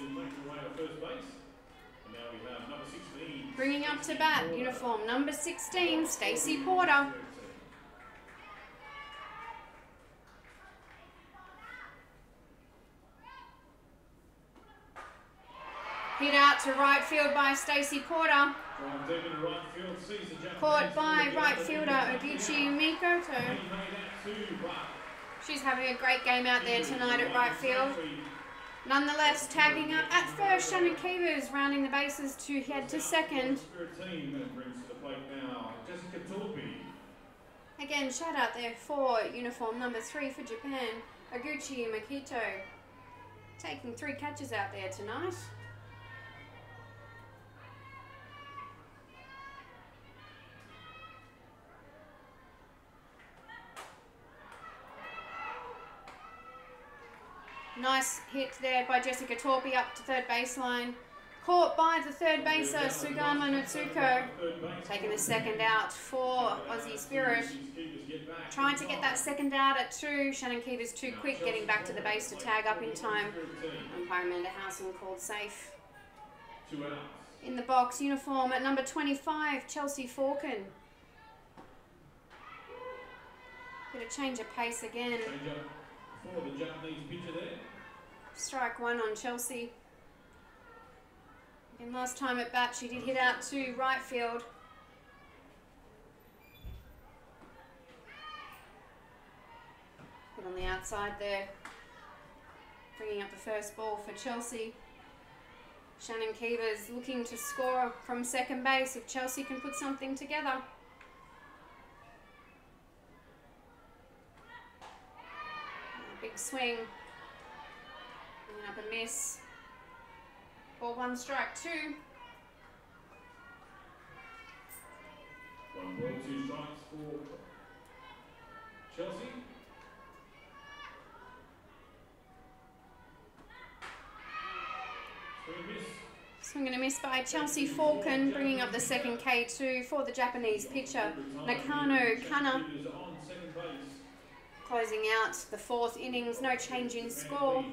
Bringing up to bat, uniform number 16, Stacey Porter. Hit out to right field by Stacey Porter. Caught by right fielder Oguchi Mikoto. She's having a great game out there tonight at right field. Nonetheless, tagging up at first, Shannon Keevers rounding the bases to head to second. Again, shout out there for uniform number 3 for Japan, Oguchi Makito, taking 3 catches out there tonight. Nice hit there by Jessica Torpy up to third baseline. Caught by the third baser, Sugama Nutsuko. Taking the second out for Aussie Spirit. Trying to get that second out at 2. Shannon Keevers too quick, getting back to the base to tag up in time. Umpire Amanda Housen called safe. In the box, uniform at number 25, Chelsea Falcon. Bit of change of pace again. For the Japanese pitcher there. Strike 1 on Chelsea. And last time at bat, she did hit out to right field. Hit on the outside there. Bringing up the first ball for Chelsea. Shannon Keevers looking to score from second base if Chelsea can put something together. Big swing. Bringing up a miss. Ball 1, strike 2. 1 ball, 2 strikes for Chelsea. Swing and a miss by Chelsea Falcon, bringing up the second K2 for the Japanese pitcher, Nakano Kana. Closing out the 4th innings, no change in score.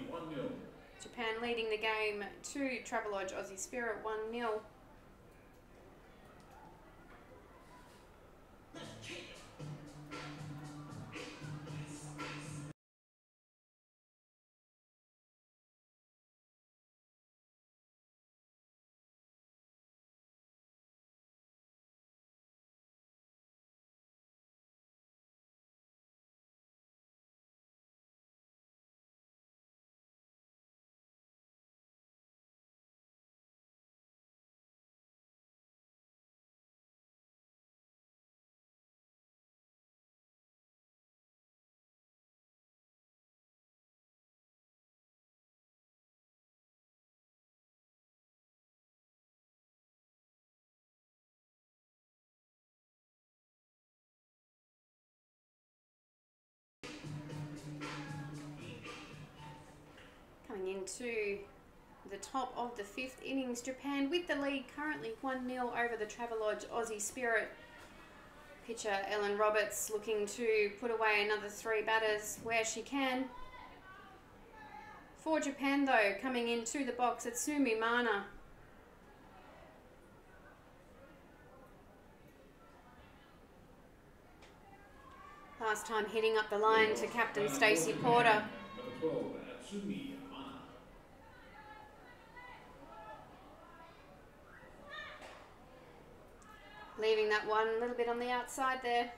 Japan leading the game to Travelodge Aussie Spirit 1-0. Coming into the top of the 5th innings, Japan with the lead currently 1-0 over the Travelodge Aussie Spirit. Pitcher Ellen Roberts looking to put away another 3 batters where she can. For Japan though, coming into the box, it's Sumi Mana. Last time hitting up the line to captain Stacey Porter. Leaving that one a little bit on the outside there.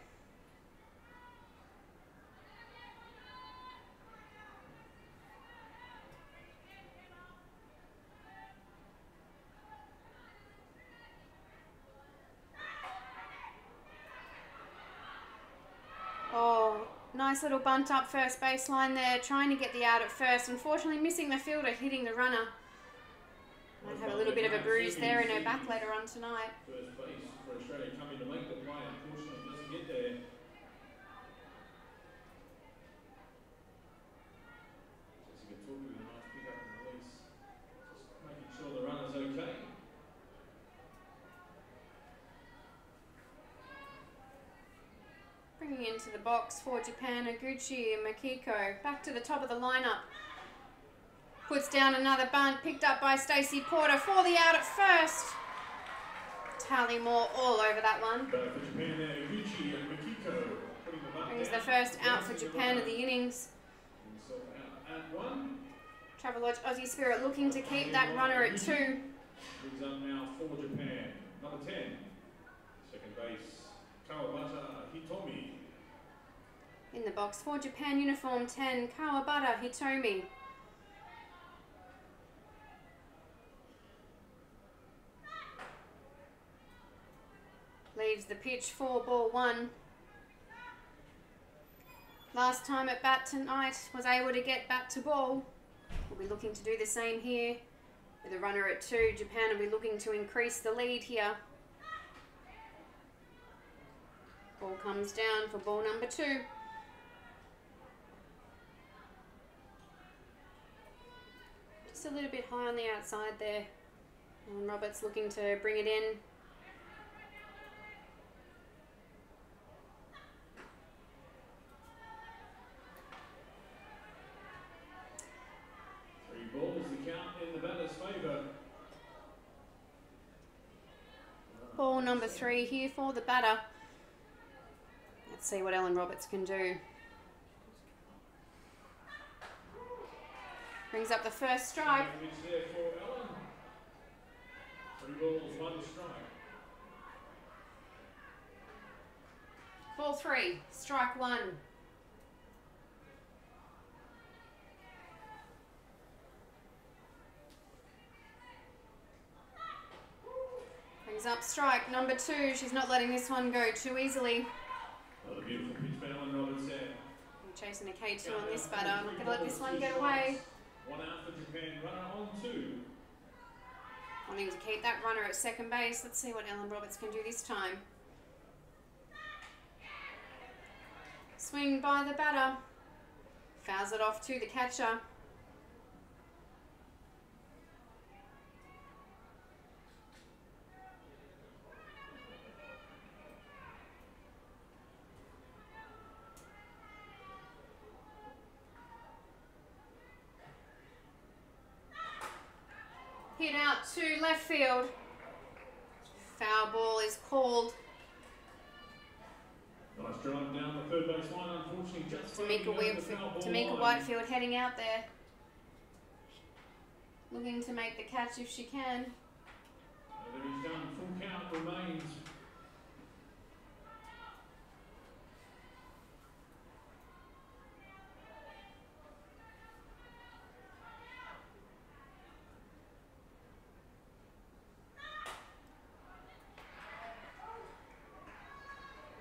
Oh, nice little bunt up first baseline there, trying to get the out at first. Unfortunately missing the fielder, hitting the runner. Might have a little bit of a bruise there in her back later on tonight. First base for Australia coming to make the play, unfortunately doesn't get there. Jessica Torpy with a nice pick up and release. Just making sure the runner's okay. Bringing into the box for Japan, Oguchi and Makiko. Back to the top of the lineup. Puts down another bunt, picked up by Stacey Porter for the out at first. Tally Moore all over that one. Brings the first out for Japan of the innings. Travelodge Aussie Spirit looking to keep that runner at 2. Brings up now for Japan. Number 10, second base, Kawabata Hitomi. In the box for Japan, uniform 10, Kawabata Hitomi. Leaves the pitch for ball 1. Last time at bat tonight, was able to get bat to ball. We'll be looking to do the same here. With a runner at 2, Japan will be looking to increase the lead here. Ball comes down for ball number 2. Just a little bit high on the outside there. And Roberts looking to bring it in. Balls the count in the batter's favour. Ball number 3 here for the batter. Let's see what Ellen Roberts can do. Brings up the first strike. There for Ellen. 3 balls, 1 strike. Ball 3, strike 1. Brings up strike number 2. She's not letting this one go too easily. Another beautiful pitch by Ellen Roberts there. Chasing a K2 on this batter. Not going to let this one get away. 1 out for Japan, runner on 2. Wanting to keep that runner at second base. Let's see what Ellen Roberts can do this time. Swing by the batter. Fouls it off to the catcher. Hit out to left field. Foul ball is called. Nice drive down the third base line, unfortunately just Tamika Whitefield heading out there. Looking to make the catch if she can. That is done, full count remains.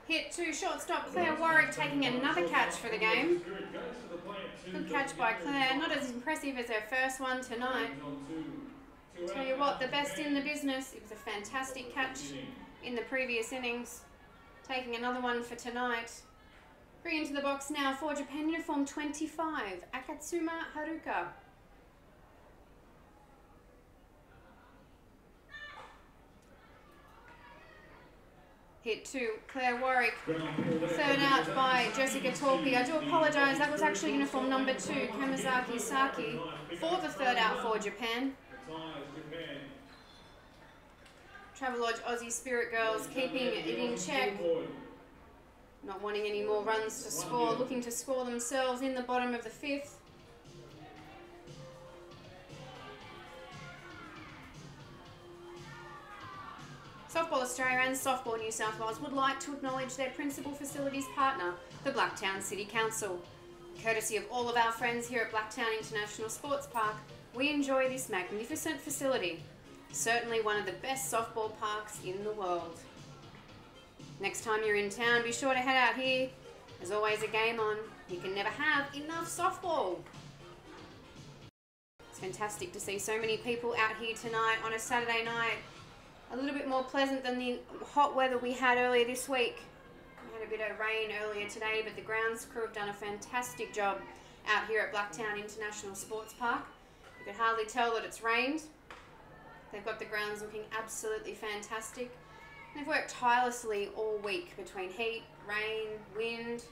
Hit to shortstop Claire Warwick, taking another catch for the game. Good catch by Claire, not as impressive as her first one tonight. Tell you what, the best in the business. It was a fantastic catch in the previous innings. Taking another one for tonight. Bring into the box now for Japan uniform 25, Akatsuma Haruka. Hit to Claire Warwick. Third out by Jessica Torpy. I do apologise, that was actually uniform number 2, Kamazaki Saki, for the third out for Japan. Travelodge Aussie Spirit girls keeping it in check. Not wanting any more runs to score, looking to score themselves in the bottom of the 5th. Softball Australia and Softball New South Wales would like to acknowledge their principal facilities partner, the Blacktown City Council. Courtesy of all of our friends here at Blacktown International Sports Park, we enjoy this magnificent facility. Certainly one of the best softball parks in the world. Next time you're in town, be sure to head out here. There's always a game on. You can never have enough softball. It's fantastic to see so many people out here tonight on a Saturday night. A little bit more pleasant than the hot weather we had earlier this week. We had a bit of rain earlier today, but the grounds crew have done a fantastic job out here at Blacktown International Sports Park. You can hardly tell that it's rained. They've got the grounds looking absolutely fantastic. They've worked tirelessly all week between heat, rain, wind,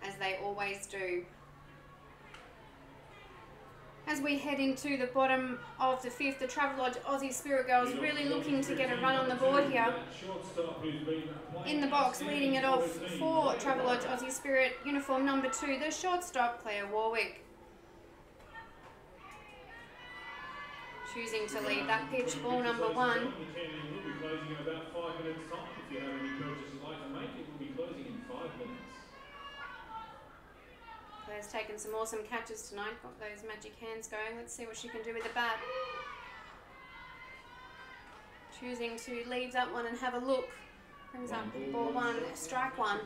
as they always do. As we head into the bottom of the 5th, the Travelodge Aussie Spirit girls really looking to get a run on the board here. In the box, leading it off for Travelodge Aussie Spirit, uniform number 2, the shortstop, Claire Warwick. Choosing to lead that pitch, ball number 1. If you have any purchases like to make, it will be closing in 5 minutes. Claire's taken some awesome catches tonight. Got those magic hands going. Let's see what she can do with the bat. Choosing to leave that one and have a look. Brings up ball one, strike one.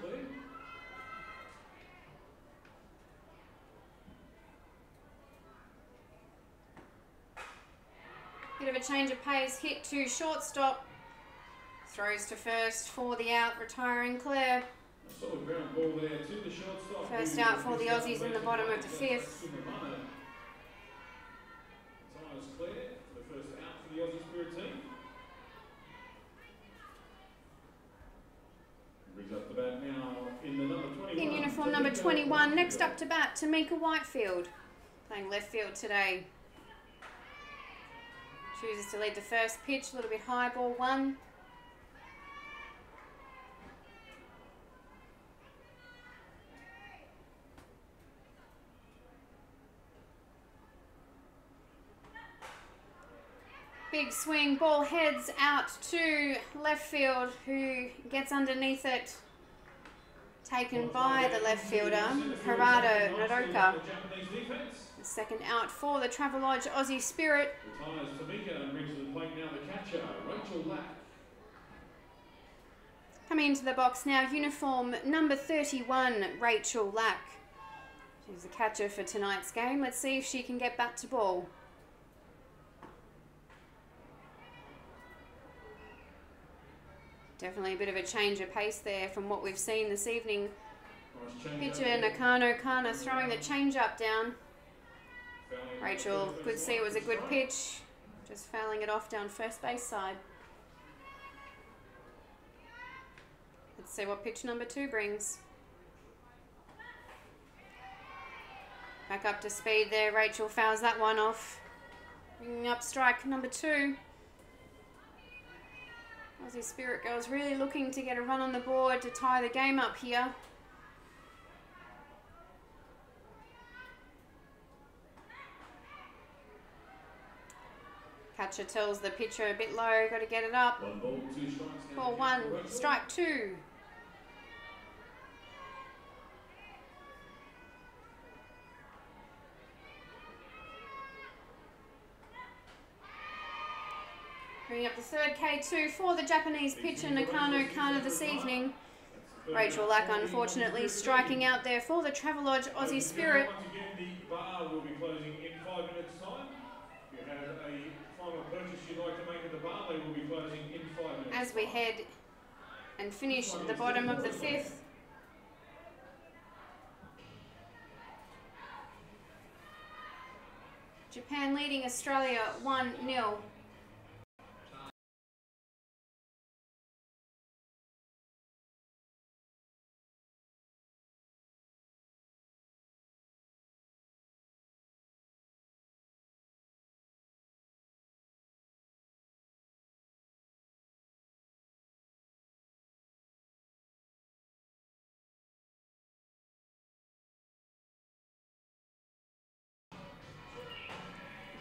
Bit of a change of pace. Hit to shortstop. Throws to first for the out, retiring Claire. Ground ball there to the shortstop. First out for the Aussies in the bottom of the fifth. Tyres Claire for the first out for the Aussie Spirit team. Brings up the bat now in the number 21. In uniform number 21. Next up to bat, Tamika Whitefield. Playing left field today. Chooses to lead the first pitch, a little bit high, ball one. Big swing, ball heads out to left field, who gets underneath it. Taken by the left fielder, Gerardo Naroka. The second out for the Travelodge Aussie Spirit. Retires Tamika and brings to the plate now the catcher, Rachel Lack. Coming into the box now, uniform number 31, Rachel Lack. She's the catcher for tonight's game. Let's see if she can get back to ball. Definitely a bit of a change of pace there from what we've seen this evening. Pitcher Nakano Kana throwing the change-up down. Rachel could see it was a good pitch, just fouling it off down first base side. Let's see what pitch number 2 brings. Back up to speed there, Rachel fouls that one off. Bringing up strike number 2. Aussie Spirit girls really looking to get a run on the board to tie the game up here. Catcher tells the pitcher a bit low, got to get it up. One ball, 2 strikes. Ball 1, strike 2. Bringing up the third K2 for the Japanese pitcher Nakano Kana this evening. Rachel Lack unfortunately striking out there for the Travelodge Aussie Spirit. Once again, the bar will be closing in 5 minutes' time. If you have a final purchase you'd like to make at the bar, they will be closing in 5 minutes. As we head and finish the bottom of the fifth. Japan leading Australia 1-0.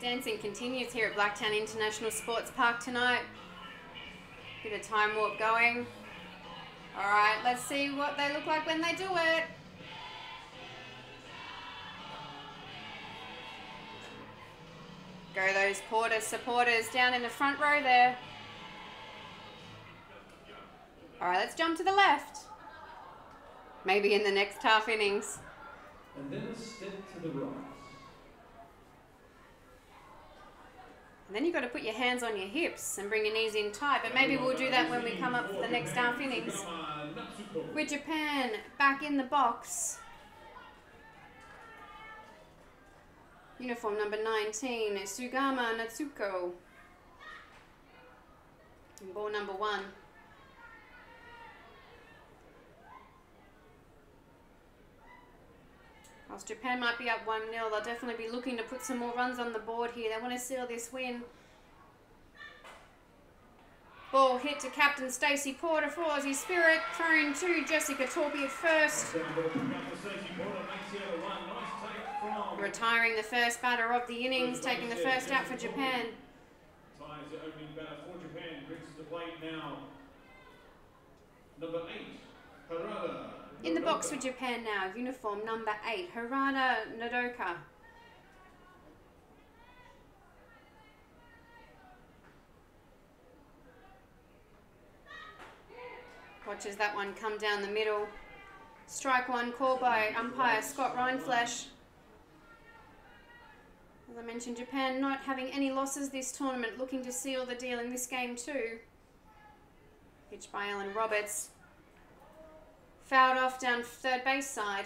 Dancing continues here at Blacktown International Sports Park tonight. Bit of time warp going. Alright, let's see what they look like when they do it. Go those Porter supporters down in the front row there. Alright, let's jump to the left. Maybe in the next half innings. And then a step to the right. And then you've got to put your hands on your hips and bring your knees in tight. But maybe we'll do that when we come up for the next half innings. With Japan back in the box. Uniform number 19, Sugama Natsuko. And ball number 1. Whilst Japan might be up 1-0, they'll definitely be looking to put some more runs on the board here. They want to seal this win. Ball hit to Captain Stacey Porter for Aussie Spirit. Thrown to Jessica Torpy at first. Retiring the first batter of the innings, taking the first out for Japan. Ties the opening batter for Japan. Brings to the plate now. Number 8, Harada In the box for Japan now, uniform number 8, Harada Nodoka. Watches that one come down the middle. Strike one called by umpire Scott Rindflesh. As I mentioned, Japan not having any losses this tournament, looking to seal the deal in this game too. Pitched by Alan Roberts. Fouled off down third base side.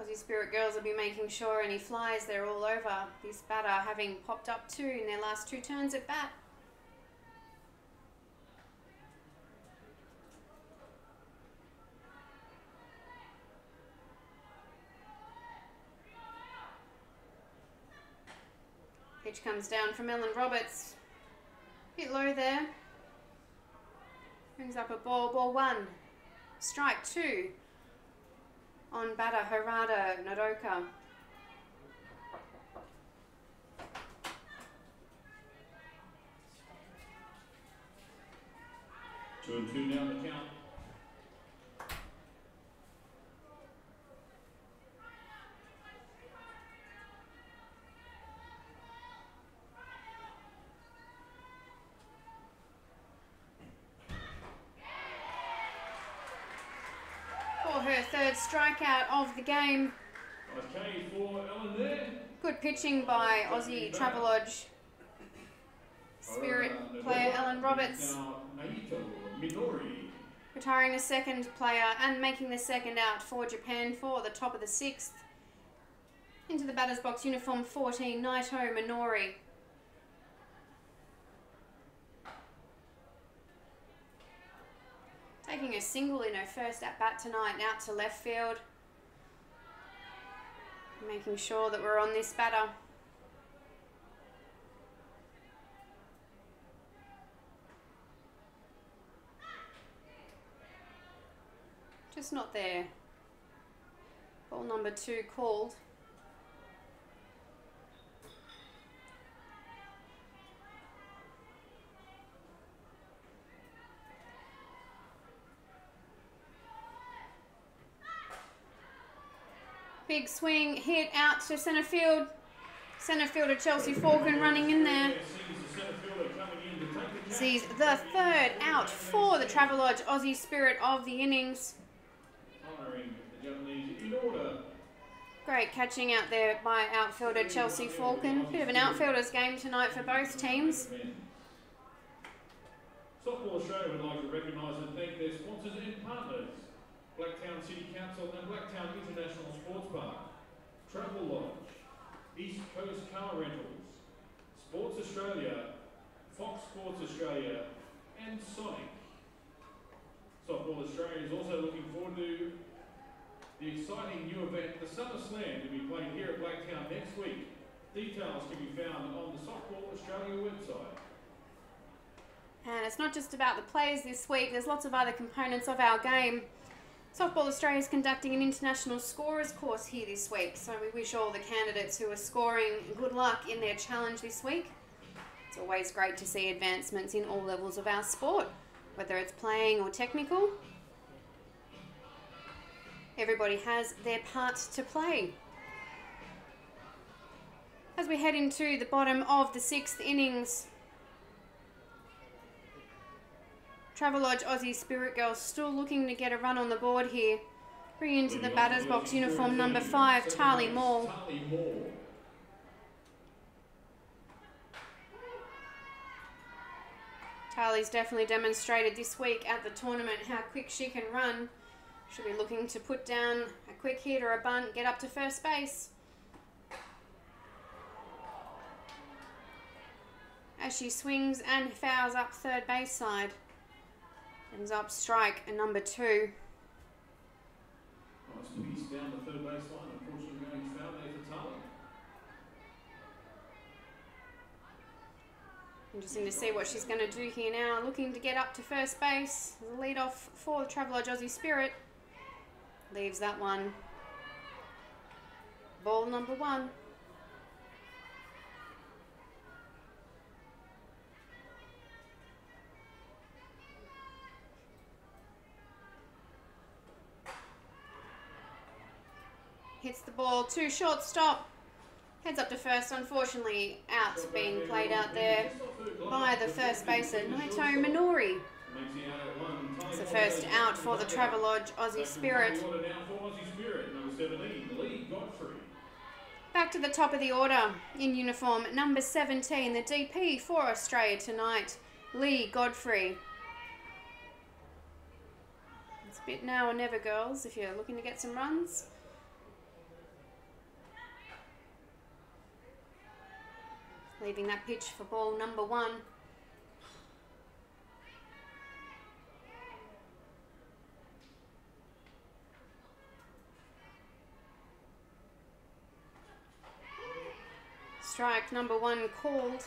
Aussie Spirit girls will be making sure any flies, they're all over. This batter having popped up 2 in their last 2 turns at bat. Pitch comes down from Ellen Roberts. Bit low there. Brings up a ball 1. Strike 2 on batter Harada Nodoka. Two and two down the count. Her third strikeout of the game. Okay for Ellen there. Good pitching by Aussie Travelodge Spirit player Ellen Roberts. Retiring a second player and making the second out for Japan for the top of the 6th. Into the batter's box, uniform 14, Naito Minori. Taking a single in her first at-bat tonight, out to left field. Making sure that we're on this batter. Just not there. Ball number 2 called. Big swing, hit out to centre field. Centre fielder Chelsea Falcon running in there. Sees the third out for the Travelodge Aussie Spirit of the innings. Great catching out there by outfielder Chelsea Falcon. Bit of an outfielder's game tonight for both teams. Softball Australia would like to recognise and thank their sponsors and partners. Blacktown City Council and Blacktown International Sports Park, Travelodge, East Coast Car Rentals, Sports Australia, Fox Sports Australia and Sonic. Softball Australia is also looking forward to the exciting new event, the Summer Slam, to be played here at Blacktown next week. Details can be found on the Softball Australia website. And it's not just about the players this week, there's lots of other components of our game. Softball Australia is conducting an international scorers course here this week, so we wish all the candidates who are scoring good luck in their challenge this week. It's always great to see advancements in all levels of our sport, whether it's playing or technical. Everybody has their part to play. As we head into the bottom of the 6th innings, Travelodge Aussie Spirit girls still looking to get a run on the board here. Bring into the batter's box, uniform number 5, Tali Moore. Tali's definitely demonstrated this week at the tournament how quick she can run. She'll be looking to put down a quick hit or a bunt, get up to first base. As she swings and fouls up third base side. Ends up strike and number 2. Nice to east down the third base line, unfortunately going foul there for Tali. Interesting to see what she's going to do here now. Looking to get up to first base. The lead off for the Travelodge Aussie Spirit. Leaves that one. Ball number 1. hits the ball to shortstop. Heads up to first, unfortunately out being played out there by the first baser, Naito Minori. It's the first out for the Travelodge Aussie Spirit. Back to the top of the order in uniform, number 17, the DP for Australia tonight, Lee Godfrey. It's a bit now or never, girls, if you're looking to get some runs. Leaving that pitch for ball number 1. Strike number 1 called.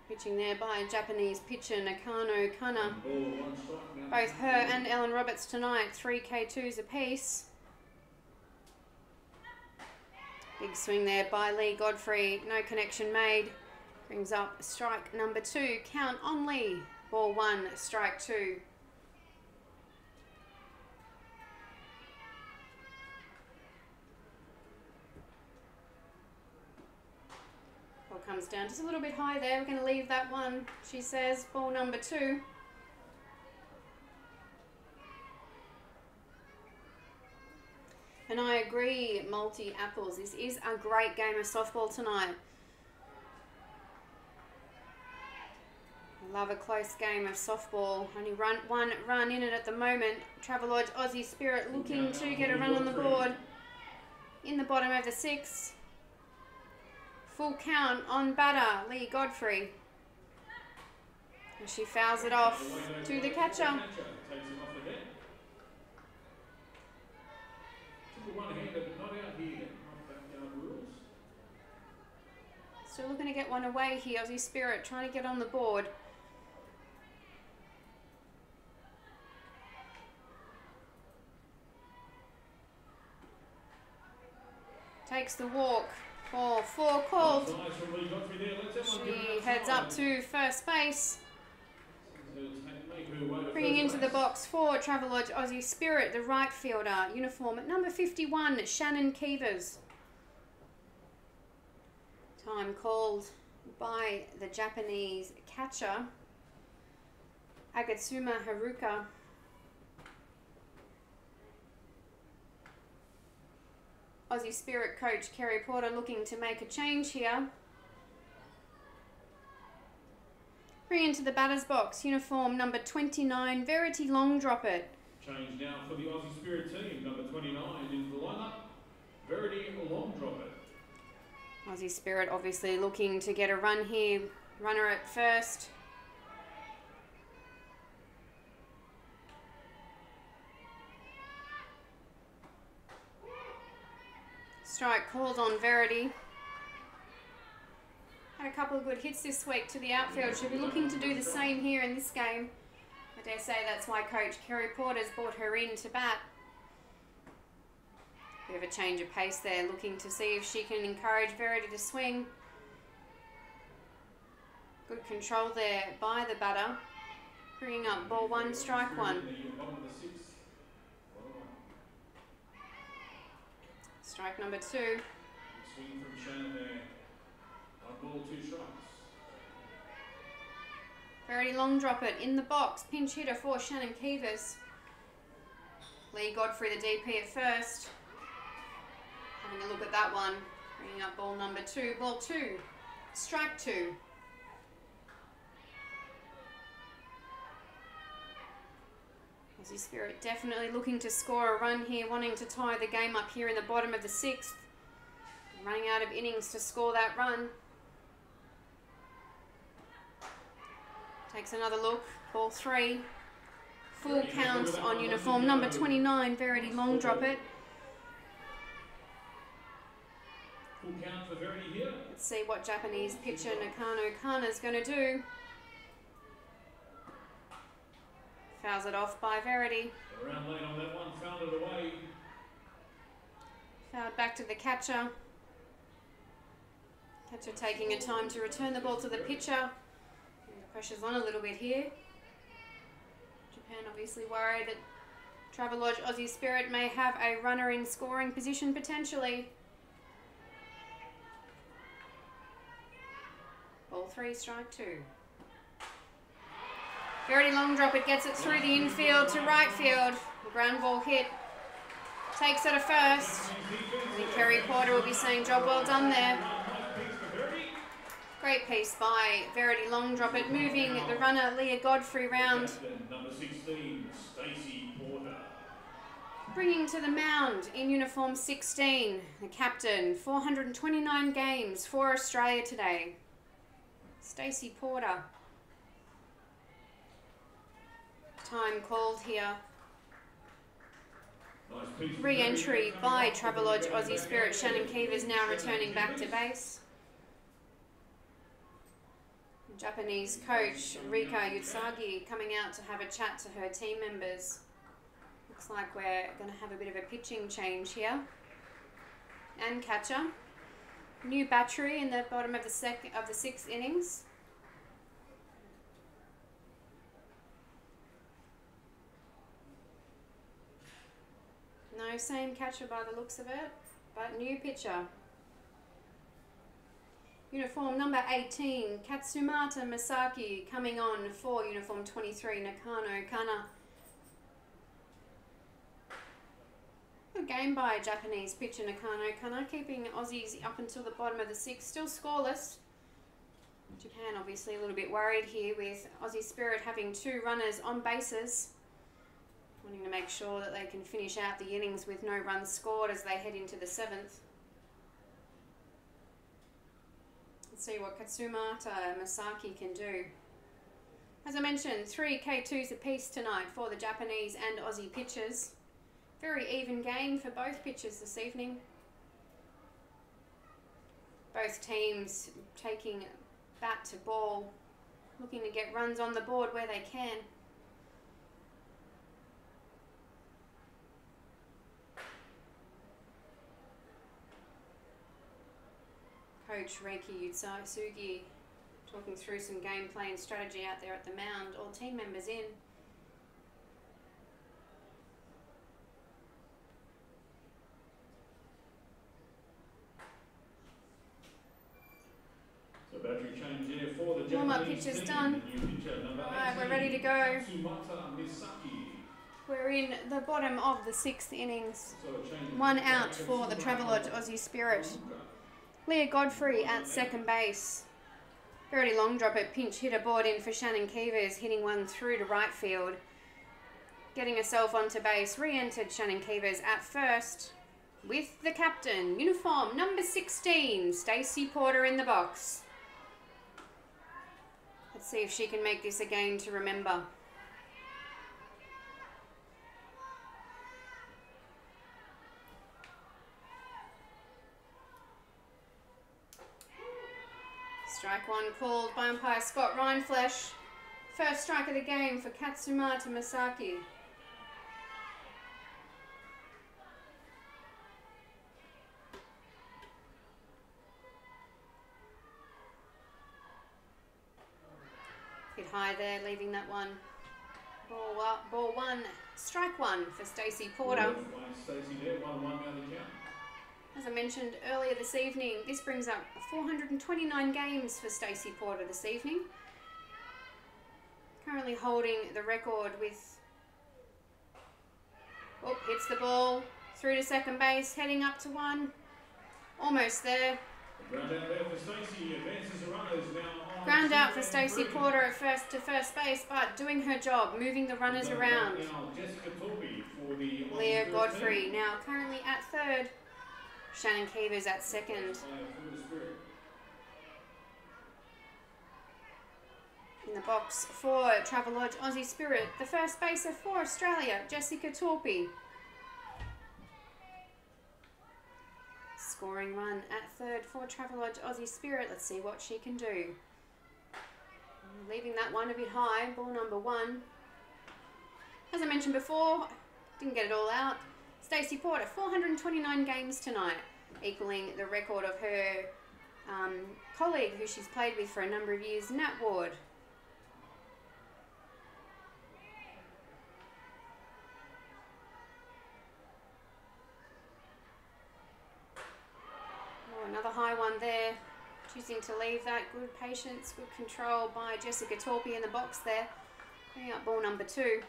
Pitching there by Japanese pitcher Nakano Kana. Both her and Ellen Roberts tonight, 3 K2s apiece. Big swing there by Lee Godfrey, no connection made. Brings up strike number 2, count on Lee. Ball 1, strike 2. Ball comes down just a little bit high there. We're going to leave that one, she says. Ball number 2. And I agree, Multi-Apples. This is a great game of softball tonight. Love a close game of softball. Only one run in it at the moment. Travelodge Aussie Spirit looking to get a run on the board. In the bottom of the 6th. Full count on batter, Lee Godfrey. And she fouls it off to the catcher. Still looking to get one away here, Aussie Spirit trying to get on the board. Takes the walk. Ball 4 called. She heads up to first base. Bringing into the box for Travelodge Aussie Spirit, the right fielder, uniform at number 51, Shannon Keevers. Time called by the Japanese catcher, Agatsuma Haruka. Aussie Spirit coach Kerry Porter looking to make a change here. Bring into the batter's box, uniform number 29, Verity Long Drop It. Change now for the Aussie Spirit team, number 29 into the lineup, Verity Long Drop It. Aussie Spirit obviously looking to get a run here. Runner at first. Strike called on Verity. Had a couple of good hits this week to the outfield. She'll be looking to do the same here in this game. I dare say that's why Coach Kerry Porter's brought her in to bat. Bit of a change of pace there, looking to see if she can encourage Verity to swing. Good control there by the batter. Bringing up ball 1, strike 1. Strike number 2. Swing from Shannon there. Ball 2 strikes. Verity Long Drop It in the box. Pinch hitter for Shannon Keevers. Lee Godfrey, the DP at first. Having a look at that one. Bringing up ball number 2. Ball 2. Strike 2. Aussie Spirit definitely looking to score a run here, wanting to tie the game up here in the bottom of the 6th. Running out of innings to score that run. Takes another look. Ball 3. Full count on uniform number 29, Verity Long Drop It. Full count for Verity here. Let's see what Japanese pitcher Nakano Kana is going to do. Fouls it off by Verity. Around lane on that one, fouled it away. Fouled back to the catcher. Catcher taking a time to return the ball to the pitcher. The pressure's on a little bit here. Japan obviously worried that Travelodge Aussie Spirit may have a runner in scoring position potentially. Ball 3, strike 2. Verity long drop, it gets it through the infield to right field. Ground ball hit. Takes it to first. I think Kerry Porter will be saying job well done there. Great piece by Verity long drop, it moving the runner Leah Godfrey round. Number 16, Stacey Porter. Bringing to the mound in uniform 16, the captain, 429 games for Australia today. Stacey Porter. Time called here. Re-entry by Travelodge Aussie Spirit. Shannon Keevers now returning back to base. Japanese coach Rika Yutsagi coming out to have a chat to her team members. Looks like we're going to have a bit of a pitching change here. And catcher. New battery in the bottom of the sixth innings. No, same catcher by the looks of it, but new pitcher. Uniform number 18, Katsumata Masaki coming on for uniform 23, Nakano Kana. Good game by Japanese pitcher Nakano Kana, keeping Aussies up until the bottom of the sixth, still scoreless. Japan obviously a little bit worried here with Aussie Spirit having 2 runners on bases. Wanting to make sure that they can finish out the innings with no runs scored as they head into the 7th. Let's see what Katsumata Masaki can do. As I mentioned, 3 K2s apiece tonight for the Japanese and Aussie pitchers. Very even game for both pitchers this evening. Both teams taking bat to ball, looking to get runs on the board where they can. Coach Reiki Yutsugi talking through some gameplay and strategy out there at the mound. All team members in. So battery change there for the Japanese warm-up pitch is done. Alright, we're ready to go. We're in the bottom of the 6th innings. 1 out for the Travelodge Aussie Spirit. Leah Godfrey at second base. Verity long drop at pinch hit aboard in for Shannon Keevers, hitting one through to right field. Getting herself onto base, re-entered Shannon Keevers at first with the captain, uniform number 16, Stacey Porter in the box. Let's see if she can make this a game to remember. Strike 1 called by umpire Scott Rhineflesh. First strike of the game for Katsumata Masaki. Hit high there, leaving that one. Ball 1, strike 1 for Stacey Porter. As I mentioned earlier this evening, this brings up 429 games for Stacey Porter this evening. Currently holding the record with... Oh, hits the ball through to second base, heading up to 1. Almost there. Ground out for Stacey Porter at first base, but doing her job, moving the runners around. Leah Godfrey now currently at third. Shannon Keevers at second. In the box for Travelodge Aussie Spirit, the first baser for Australia, Jessica Torpy. Scoring run at third for Travelodge Aussie Spirit. Let's see what she can do. Leaving that one a bit high, ball number 1. As I mentioned before, didn't get it all out. Stacey Porter, 429 games tonight, equaling the record of her colleague who she's played with for a number of years, Nat Ward. ground there. Choosing to leave that. Good patience, good control by Jessica Torpy in the box there. Bringing up ball number 2.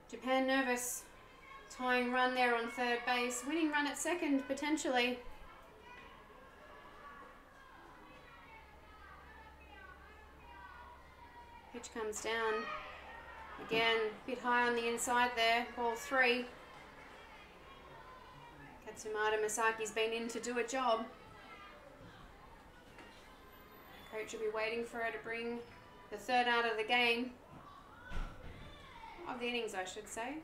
Japan nervous. Tying run there on third base. Winning run at second, potentially. Pitch comes down. Again, a bit high on the inside there. Ball 3. Katsumata Masaki's been in to do a job. Coach will be waiting for her to bring the third out of the game. Of the innings, I should say.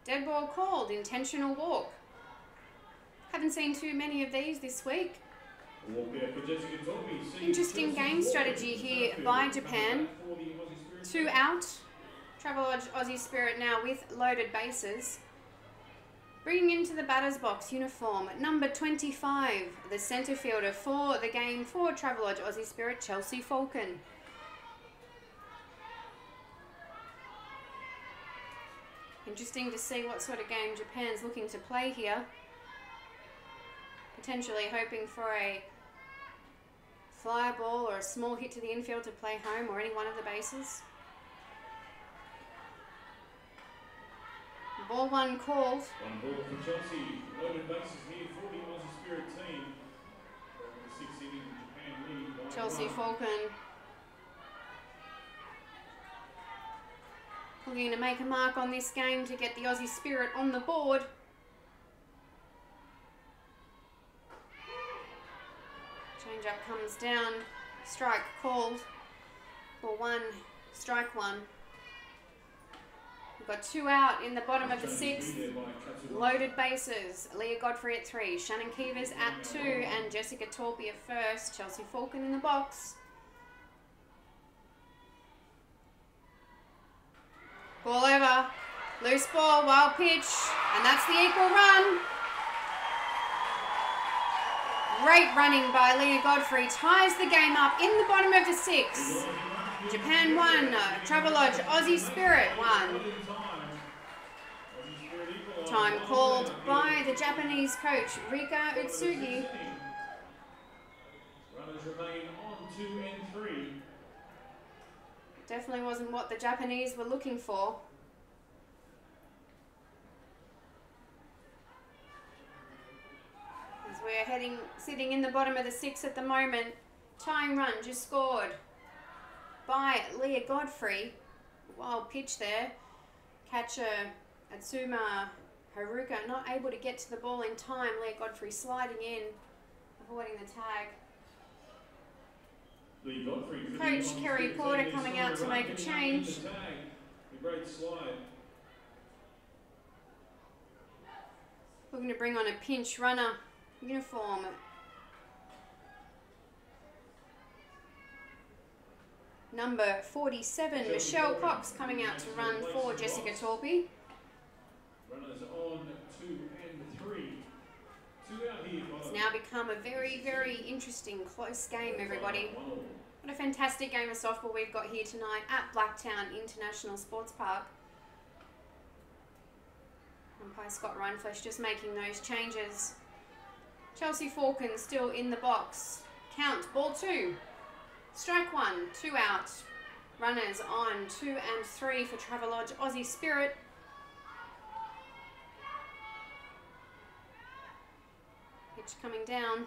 Dead ball called, intentional walk. Haven't seen too many of these this week. Interesting game strategy here by Japan. 2 out. Travelodge Aussie Spirit now with loaded bases. Bringing into the batter's box uniform number 25, the centre fielder for the game for Travelodge Aussie Spirit, Chelsea Falcon. Interesting to see what sort of game Japan's looking to play here. Potentially hoping for a fly ball or a small hit to the infield to play home or any one of the bases. Ball 1 called. 1 ball for Chelsea. Loaded bases here for the Aussie Spirit team. The 6th inning, Japan lead by Chelsea 1. Falcon looking to make a mark on this game to get the Aussie Spirit on the board. Change up comes down. Strike called. Ball 1, strike 1. We've got 2 out in the bottom of the 6th. Loaded bases. Leah Godfrey at 3. Shannon Keevers at 2. And Jessica Torpy at first. Chelsea Falcon in the box. Ball over. Loose ball. Wild pitch. And that's the equal run. Great running by Leah Godfrey. Ties the game up in the bottom of the 6th. Japan 1, Travelodge Aussie Spirit 1. Time called by the Japanese coach, Rika Utsugi. Runners remain on 2 and 3. Definitely wasn't what the Japanese were looking for. As we're sitting in the bottom of the 6th at the moment. Tying run just scored by Leah Godfrey. Wild pitch there. Catcher Atsuma Haruka not able to get to the ball in time. Leah Godfrey sliding in, avoiding the tag. Coach Kerry Porter coming out to make a change. A great slide. Looking to bring on a pinch runner uniform. Number 47, Michelle Cox coming out to run for Jessica Torpy. Runners on 2 and 3. 2 out here. It's now become a very, very interesting, close game, everybody. What a fantastic game of softball we've got here tonight at Blacktown International Sports Park. Umpire Scott Rhineflesh just making those changes. Chelsea Falcon still in the box. Count, ball 2. Strike 1, 2 out. Runners on 2 and 3 for Travelodge Aussie Spirit. Pitch coming down.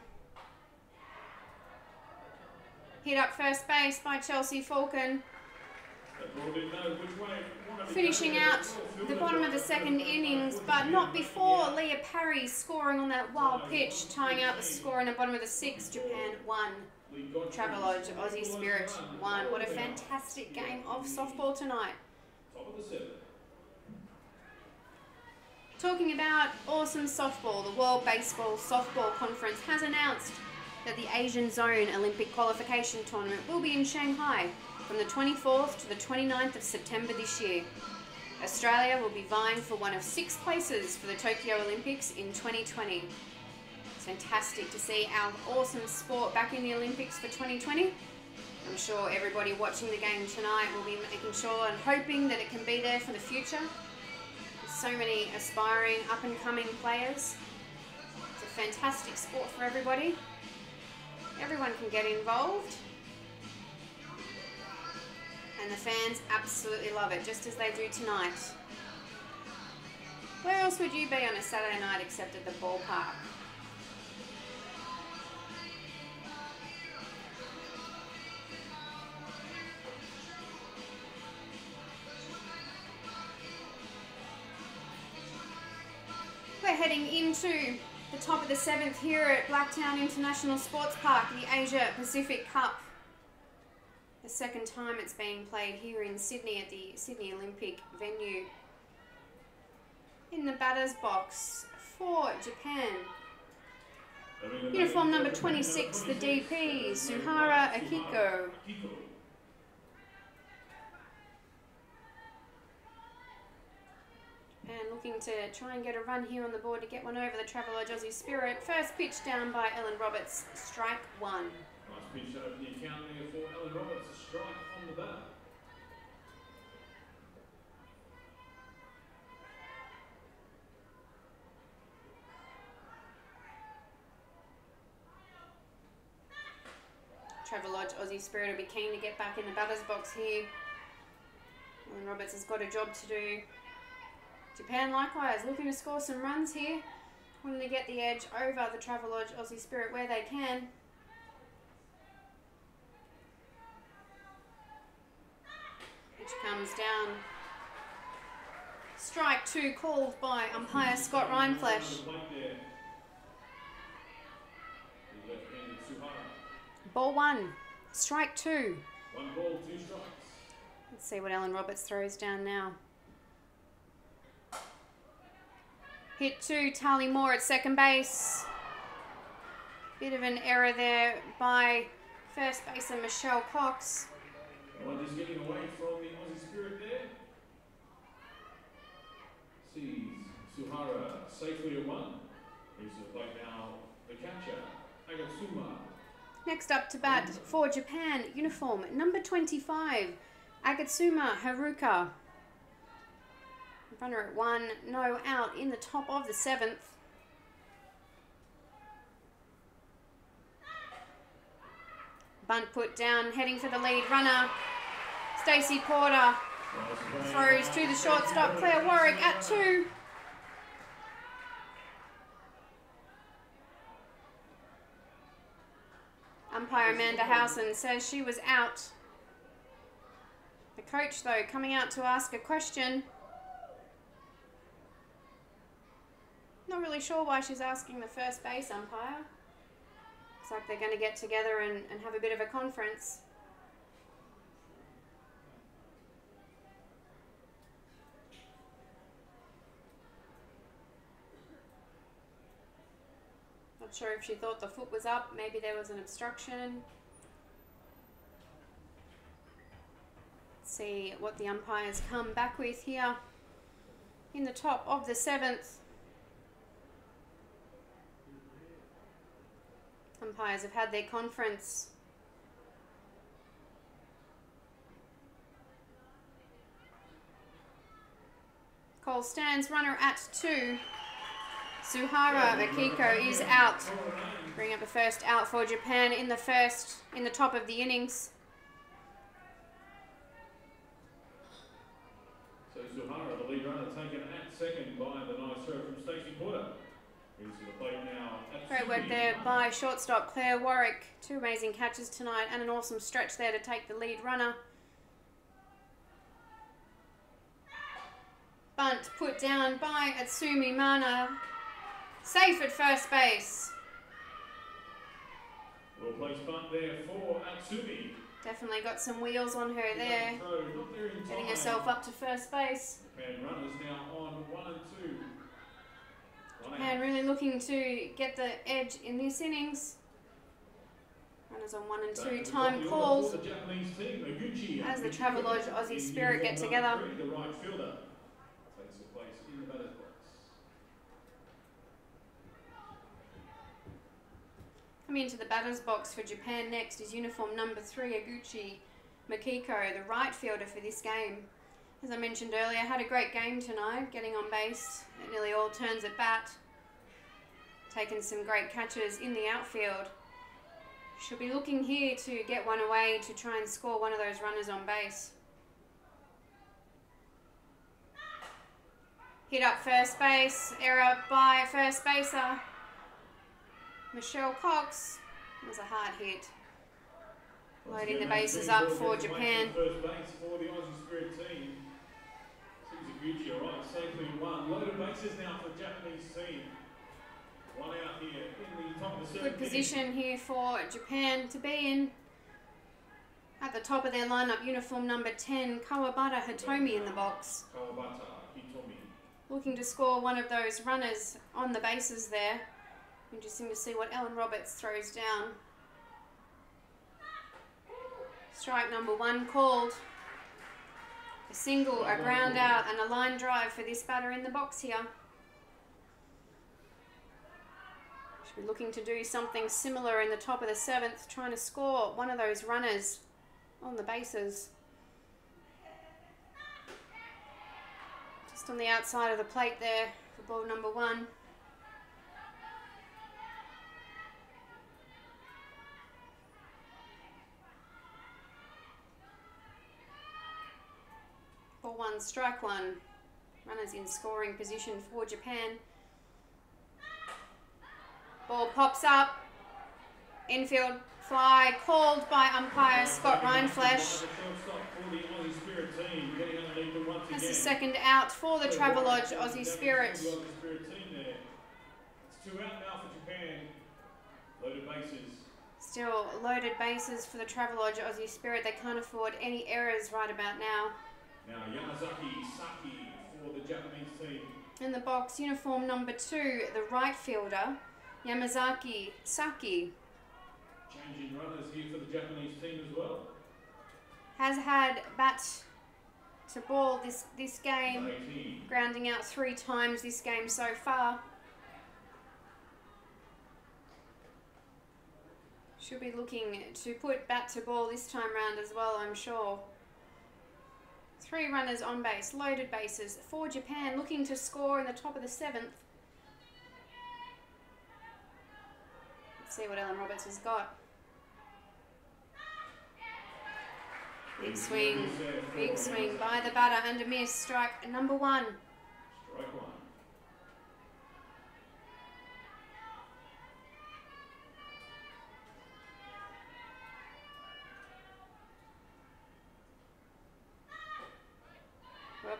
Hit up first base by Chelsea Falcon. Finishing out the bottom of the 2nd innings, but not before Leah Parry scoring on that wild pitch, tying out the score in the bottom of the 6th. Japan 1. Travelodge Aussie Spirit 1. What a fantastic game of softball tonight. Talking about awesome softball, the World Baseball Softball Conference has announced that the Asian Zone Olympic Qualification Tournament will be in Shanghai from the 24th to the 29th of September this year. Australia will be vying for one of 6 places for the Tokyo Olympics in 2020. It's fantastic to see our awesome sport back in the Olympics for 2020. I'm sure everybody watching the game tonight will be making sure and hoping that it can be there for the future. So many aspiring up-and-coming players. It's a fantastic sport for everybody. Everyone can get involved. And the fans absolutely love it, just as they do tonight. Where else would you be on a Saturday night except at the ballpark? We're heading into the top of the 7th here at Blacktown International Sports Park, the Asia Pacific Cup. The second time it's being played here in Sydney at the Sydney Olympic venue. In the batter's box for Japan. Uniform number 26, the DP, Suhara Akiko. And looking to try and get a run here on the board to get one over the Travelodge Aussie Spirit. First pitch down by Ellen Roberts, strike one. Nice pitch over the account there for Ellen Roberts, a strike on the bat. Travelodge Aussie Spirit will be keen to get back in the batter's box here. Ellen Roberts has got a job to do. Japan likewise looking to score some runs here. Wanting to get the edge over the Travelodge Aussie Spirit where they can. Pitch comes down. Strike two called by umpire Scott Rhineflesh. Ball one. Strike two. One ball, two strikes. Let's see what Ellen Roberts throws down now. Hit to Tali Moore at second base. Bit of an error there by first baseman Michelle Cox. One just getting away from the Aussie Spirit there. Sees Suhara safely at one. He's to the plate now, the catcher, Agatsuma. Next up to bat for Japan, uniform number 25, Agatsuma Haruka. Runner at one, no out in the top of the 7th. Bunt put down, heading for the lead runner. Stacey Porter throws to the shortstop, Claire Warwick at 2. Umpire Amanda Howson says she was out. The coach, though, coming out to ask a question. Not really sure why she's asking the first base umpire. Looks like they're going to get together and have a bit of a conference. Not sure if she thought the foot was up, maybe there was an obstruction. Let's see what the umpires come back with here. In the top of the 7th. Umpires have had their conference. Cole stands, runner at 2. Suhara Akiko is out. Bring up the first out for Japan in the top of the innings. So Suhara, the lead runner, taken at second by the nice throw from Stacey Porter. He's to the plate now. Great work there by shortstop Claire Warwick. 2 amazing catches tonight and an awesome stretch there to take the lead runner. Bunt put down by Atsumi Mana. Safe at first base. Well placed bunt there for Atsumi. Definitely got some wheels on her there. Getting herself up to first base. Japan runners now on 1 and 2. And really looking to get the edge in this innings. Runners on 1 and 2. Time calls as the Travelodge Aussie Spirit get together. The right fielder takes the place in the batter's box. Coming into the batter's box for Japan next is uniform number 3, Aguchi Makiko, the right fielder for this game. As I mentioned earlier, had a great game tonight, getting on base at nearly all turns at bat. Taken some great catches in the outfield. She'll be looking here to get one away to try and score one of those runners on base. Hit up first base, error by first baser. Michelle Cox. It was a hard hit. Loading the bases up for Japan. First base for the Aussie Spirit team. Suzuguchi, all right, safely one. Loaded bases now for the Japanese team. One out here in the top of the Good position here for Japan to be in. At the top of their lineup, uniform number 10, Kawabata Hitomi in the box. Kawabata Hitomi. Looking to score one of those runners on the bases there. Interesting to see what Ellen Roberts throws down. Strike number 1 called. A single, a ground out, and a line drive for this batter in the box here. Should be looking to do something similar in the top of the 7th, trying to score one of those runners on the bases. Just on the outside of the plate there for ball number 1. Ball 1, strike 1. Runners in scoring position for Japan. Ball pops up. Infield fly called by umpire Scott Rindflesh. That's the second out for the Travelodge Aussie Spirit. It's 2 out now for Japan. Loaded bases. Still loaded bases for the Travelodge Aussie Spirit. They can't afford any errors right about now. Now Yamazaki Saki for the Japanese team. In the box, uniform number 2, the right fielder, Yamazaki Saki. Changing runners here for the Japanese team as well. Has had bat to ball this game, 18. grounding out 3 times this game so far. She'll be looking to put bat to ball this time round as well, I'm sure. 3 runners on base, loaded bases for Japan, looking to score in the top of the 7th. Let's see what Ellen Roberts has got. Big swing by the batter and a miss. Strike number 1. Strike 1. Whoop.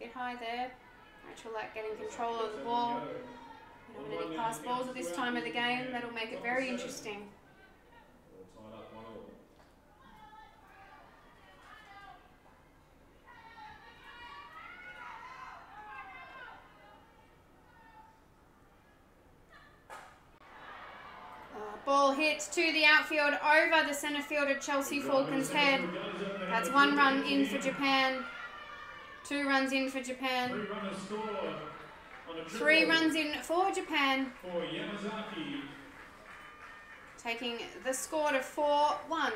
Bit high there. Rachel Lack getting control of the ball. We don't want any pass balls at this time of the game. That'll make it very interesting. Ball hit to the outfield over the centre fielder Chelsea Falcon's head. That's 1 run in for Japan. 2 runs in for Japan. 3 runners scored on a 3 runs in for Japan. For Yamazaki. Taking the score to 4-1.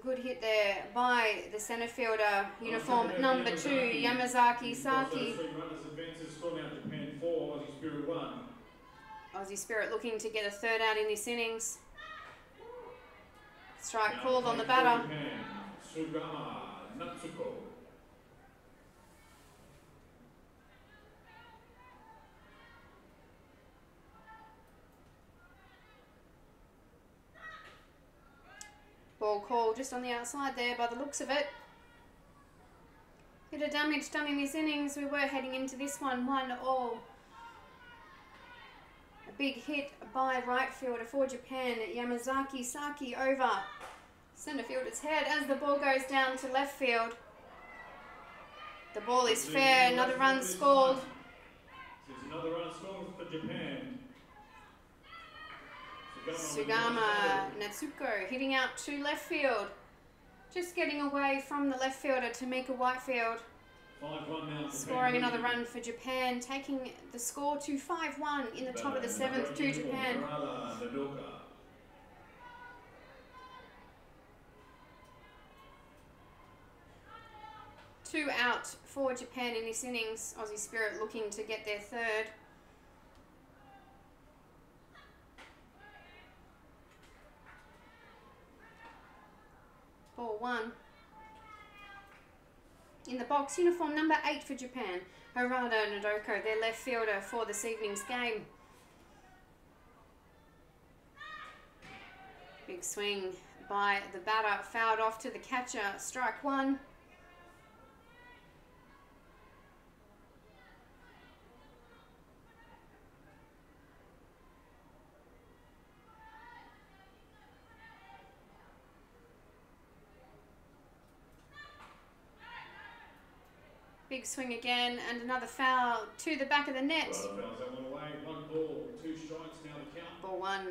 Good hit there by the centre fielder, uniform number 2, Yamazaki Saki. 3 runners advances, score now Japan 4, Aussie Spirit 1. Aussie Spirit looking to get a 3rd out in this innings. Strike called on the batter. Sugama Natsuko. Ball called just on the outside there by the looks of it. Bit of damage done in this innings. We were heading into this one 1-all. A big hit by right fielder for Japan, Yamazaki Saki over centre fielder's head as the ball goes down to left field. The ball is fair, another run scored. There's another run scored for Japan. Sugama Natsuko hitting out to left field. Just getting away from the left fielder, Tamika Whitefield. 5-1 now. Scoring another run for Japan, taking the score to 5-1 in the top of the 7th to Japan. Two out for Japan in this innings. Aussie Spirit looking to get their third. Ball 1. In the box, uniform number 8 for Japan, Harada Nodoko, their left fielder for this evening's game. Big swing by the batter, fouled off to the catcher, strike 1. Big swing again, and another foul to the back of the net. One ball, 2 strikes now to count. Ball 1.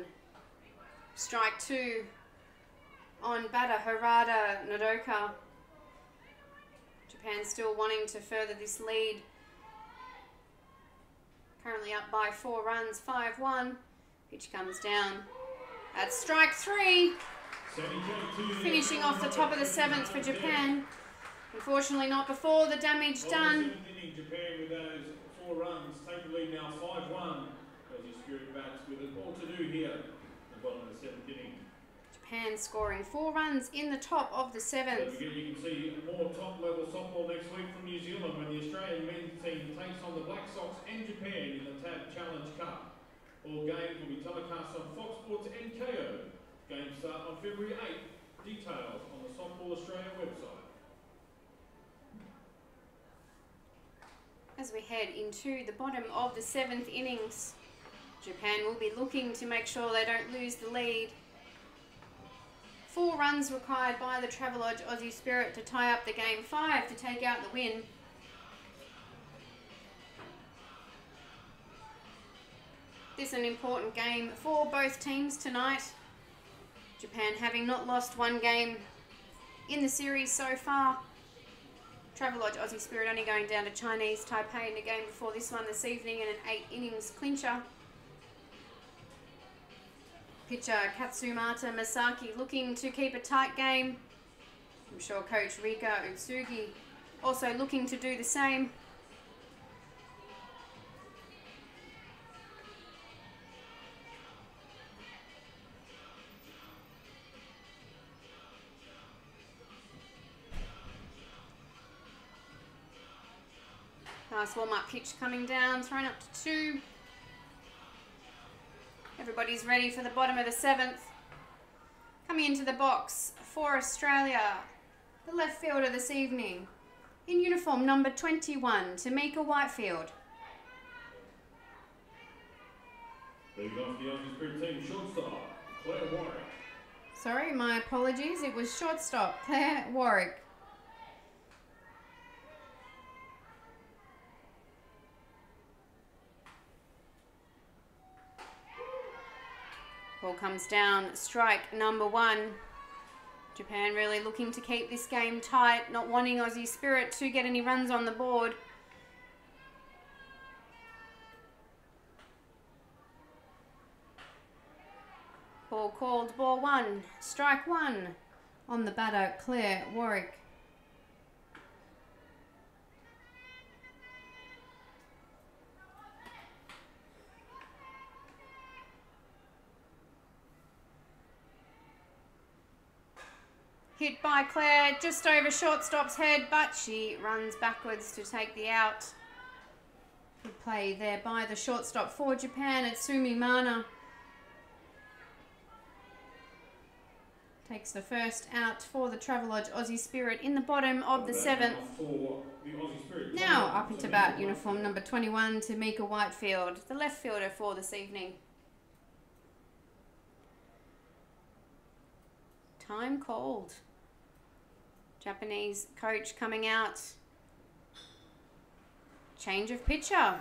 Strike 2 on batter Harada Nodoka. Japan still wanting to further this lead. Currently up by 4 runs, 5-1. Pitch comes down. That's strike 3. Finishing off the top of the 7th for Japan. Unfortunately not before the damage done. Japan with those 4 runs, take the lead now 5-1. Aussie Spirit bats with it all to do here at the bottom of the 7th inning. Japan scoring 4 runs in the top of the 7th. Don't forget you can see more top level softball next week from New Zealand when the Australian men's team takes on the Black Sox and Japan in the TAB Challenge Cup. All games will be telecast on Fox Sports and KO. Games start on February 8th. Details on the Softball Australia website. As we head into the bottom of the 7th innings, Japan will be looking to make sure they don't lose the lead. 4 runs required by the Travelodge Aussie Spirit to tie up the game, 5 to take out the win. This is an important game for both teams tonight. Japan having not lost 1 game in the series so far. Travelodge Aussie Spirit only going down to Chinese Taipei in the game before this one this evening in an 8 innings clincher. Pitcher Katsumata Masaki looking to keep a tight game. I'm sure Coach Rika Utsugi also looking to do the same. Nice warm-up pitch coming down, thrown up to 2. Everybody's ready for the bottom of the 7th. Coming into the box for Australia, the left fielder this evening, in uniform number 21, Tamika Whitefield. Leading off the Aussie Spirit team, shortstop, Claire Warwick. Sorry, my apologies. It was shortstop, Claire Warwick. Ball comes down, strike number 1. Japan really looking to keep this game tight, not wanting Aussie Spirit to get any runs on the board. Ball called, ball 1, strike 1 on the batter, Claire Warwick. Hit by Claire, just over shortstop's head, but she runs backwards to take the out. Good play there by the shortstop for Japan, Itsumi Mana. Takes the first out for the Travelodge Aussie Spirit in the bottom of the 7th. Now up into bat, uniform number 21, Tamika Whitefield, the left fielder for this evening. Time called. Japanese coach coming out. Change of pitcher.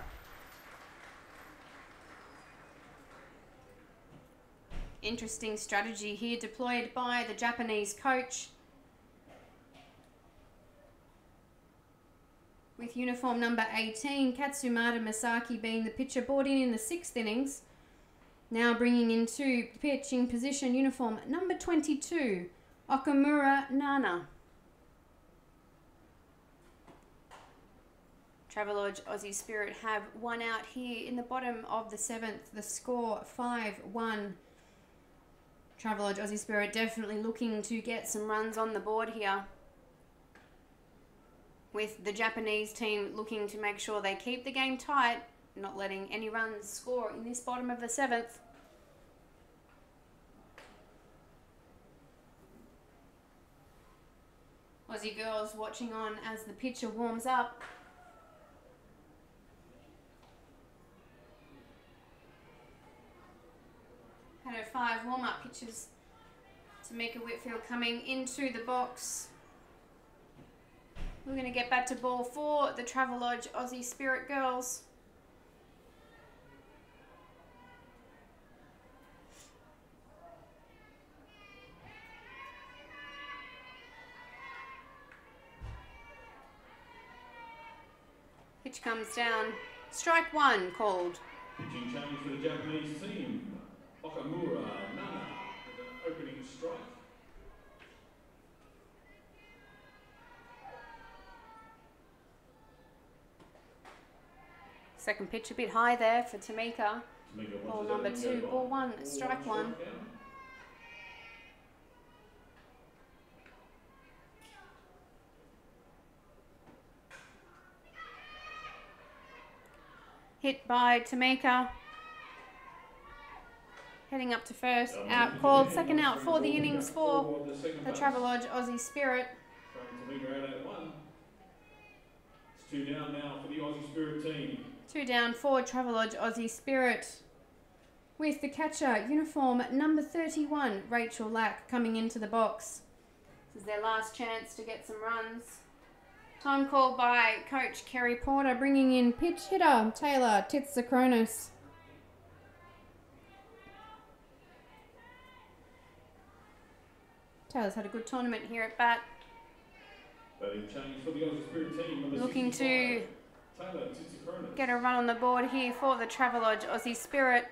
Interesting strategy here deployed by the Japanese coach. With with uniform number 18, Katsumata Masaki being the pitcher, brought in the 6th innings. Now bringing into pitching position uniform number 22, Okamura Nana. Travelodge Aussie Spirit have one out here in the bottom of the 7th. The score 5-1. Travelodge Aussie Spirit definitely looking to get some runs on the board here, with the Japanese team looking to make sure they keep the game tight, not letting any runs score in this bottom of the 7th. Aussie girls watching on as the pitcher warms up. Had her 5 warm-up pitches. Tamika Whitfield coming into the box. We're going to get back to ball 4, the Travelodge Aussie Spirit girls. Pitch comes down. Strike 1 called. Pitching change for the Japanese team. Okamura Nana with an opening strike. Second pitch a bit high there for Tamika. Ball number 2, ball 1, strike 1. Hit by Tamika. Heading up to first, out called. Second out for the innings for the Travelodge Aussie Spirit. Tamika out at 1. It's 2 down now for the Aussie Spirit team. 2 down for Travelodge Aussie Spirit. With the catcher, uniform number 31, Rachel Lack, coming into the box. This is their last chance to get some runs. Time called by Coach Kerry Porter, bringing in pitch hitter Taylor Titsakronis. Taylor's had a good tournament here at bat. Batting change for the Aussie Spirit team. Looking to get a run on the board here for the Travelodge Aussie Spirit.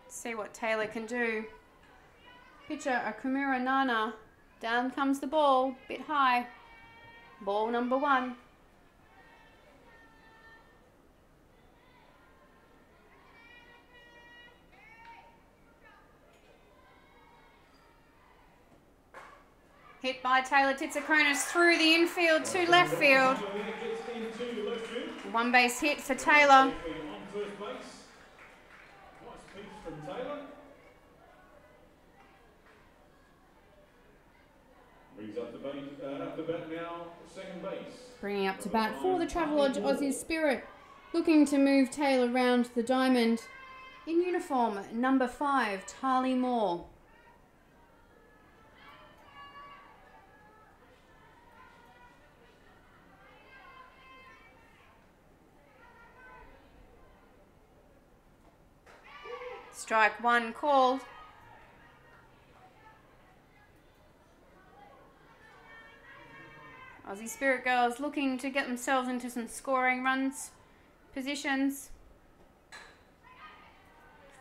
See what Taylor can do. Pitcher Okamura Nana. Down comes the ball, bit high. Ball number 1. Hit by Taylor Titsakronis through the infield to left field. 1 base hit for Taylor. Brings up the bat now, second base. Bringing up to bat for the Travelodge Aussie Spirit. Looking to move Taylor round the diamond. In uniform, number 5, Tali Moore. Strike 1 called. Aussie Spirit girls looking to get themselves into some scoring runs positions.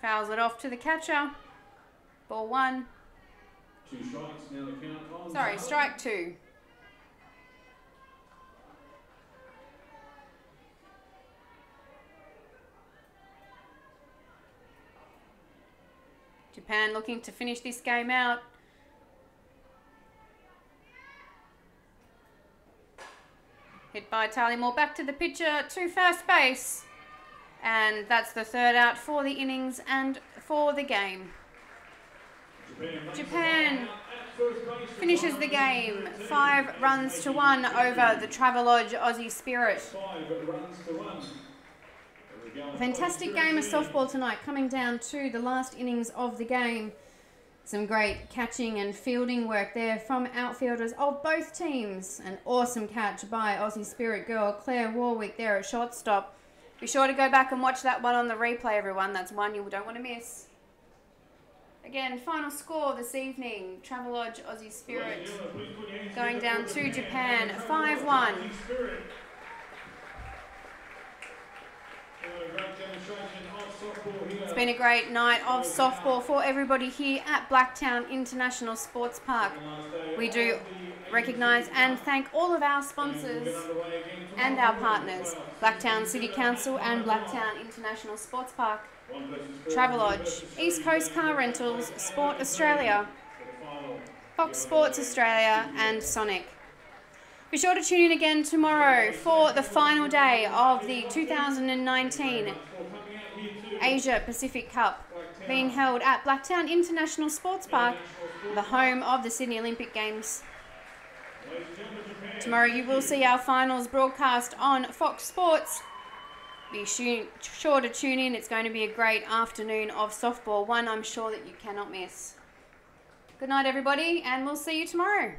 Fouls it off to the catcher. Ball 1. 2 strikes, now the count on. Sorry, strike 2. Japan looking to finish this game out. Hit by Tali Moore, back to the pitcher to first base. And that's the 3rd out for the innings and for the game. Japan finishes the game 5 runs to 1 over the Travelodge Aussie Spirit. A fantastic game of softball tonight, coming down to the last innings of the game. Some great catching and fielding work there from outfielders of both teams. An awesome catch by Aussie Spirit girl Claire Warwick there at shortstop. Be sure to go back and watch that one on the replay, everyone. That's one you don't want to miss. Again, final score this evening, Travelodge Aussie Spirit going down to Japan, 5-1. It's been a great night of softball for everybody here at Blacktown International Sports Park. We do recognise and thank all of our sponsors and our partners, Blacktown City Council and Blacktown International Sports Park, Travelodge, East Coast Car Rentals, Sport Australia, Fox Sports Australia and Sonic. Be sure to tune in again tomorrow for the final day of the 2019 Asia Pacific Cup being held at Blacktown International Sports Park, the home of the Sydney Olympic Games. Tomorrow you will see our finals broadcast on Fox Sports. Be sure to tune in. It's going to be a great afternoon of softball, one I'm sure that you cannot miss. Good night everybody, and we'll see you tomorrow.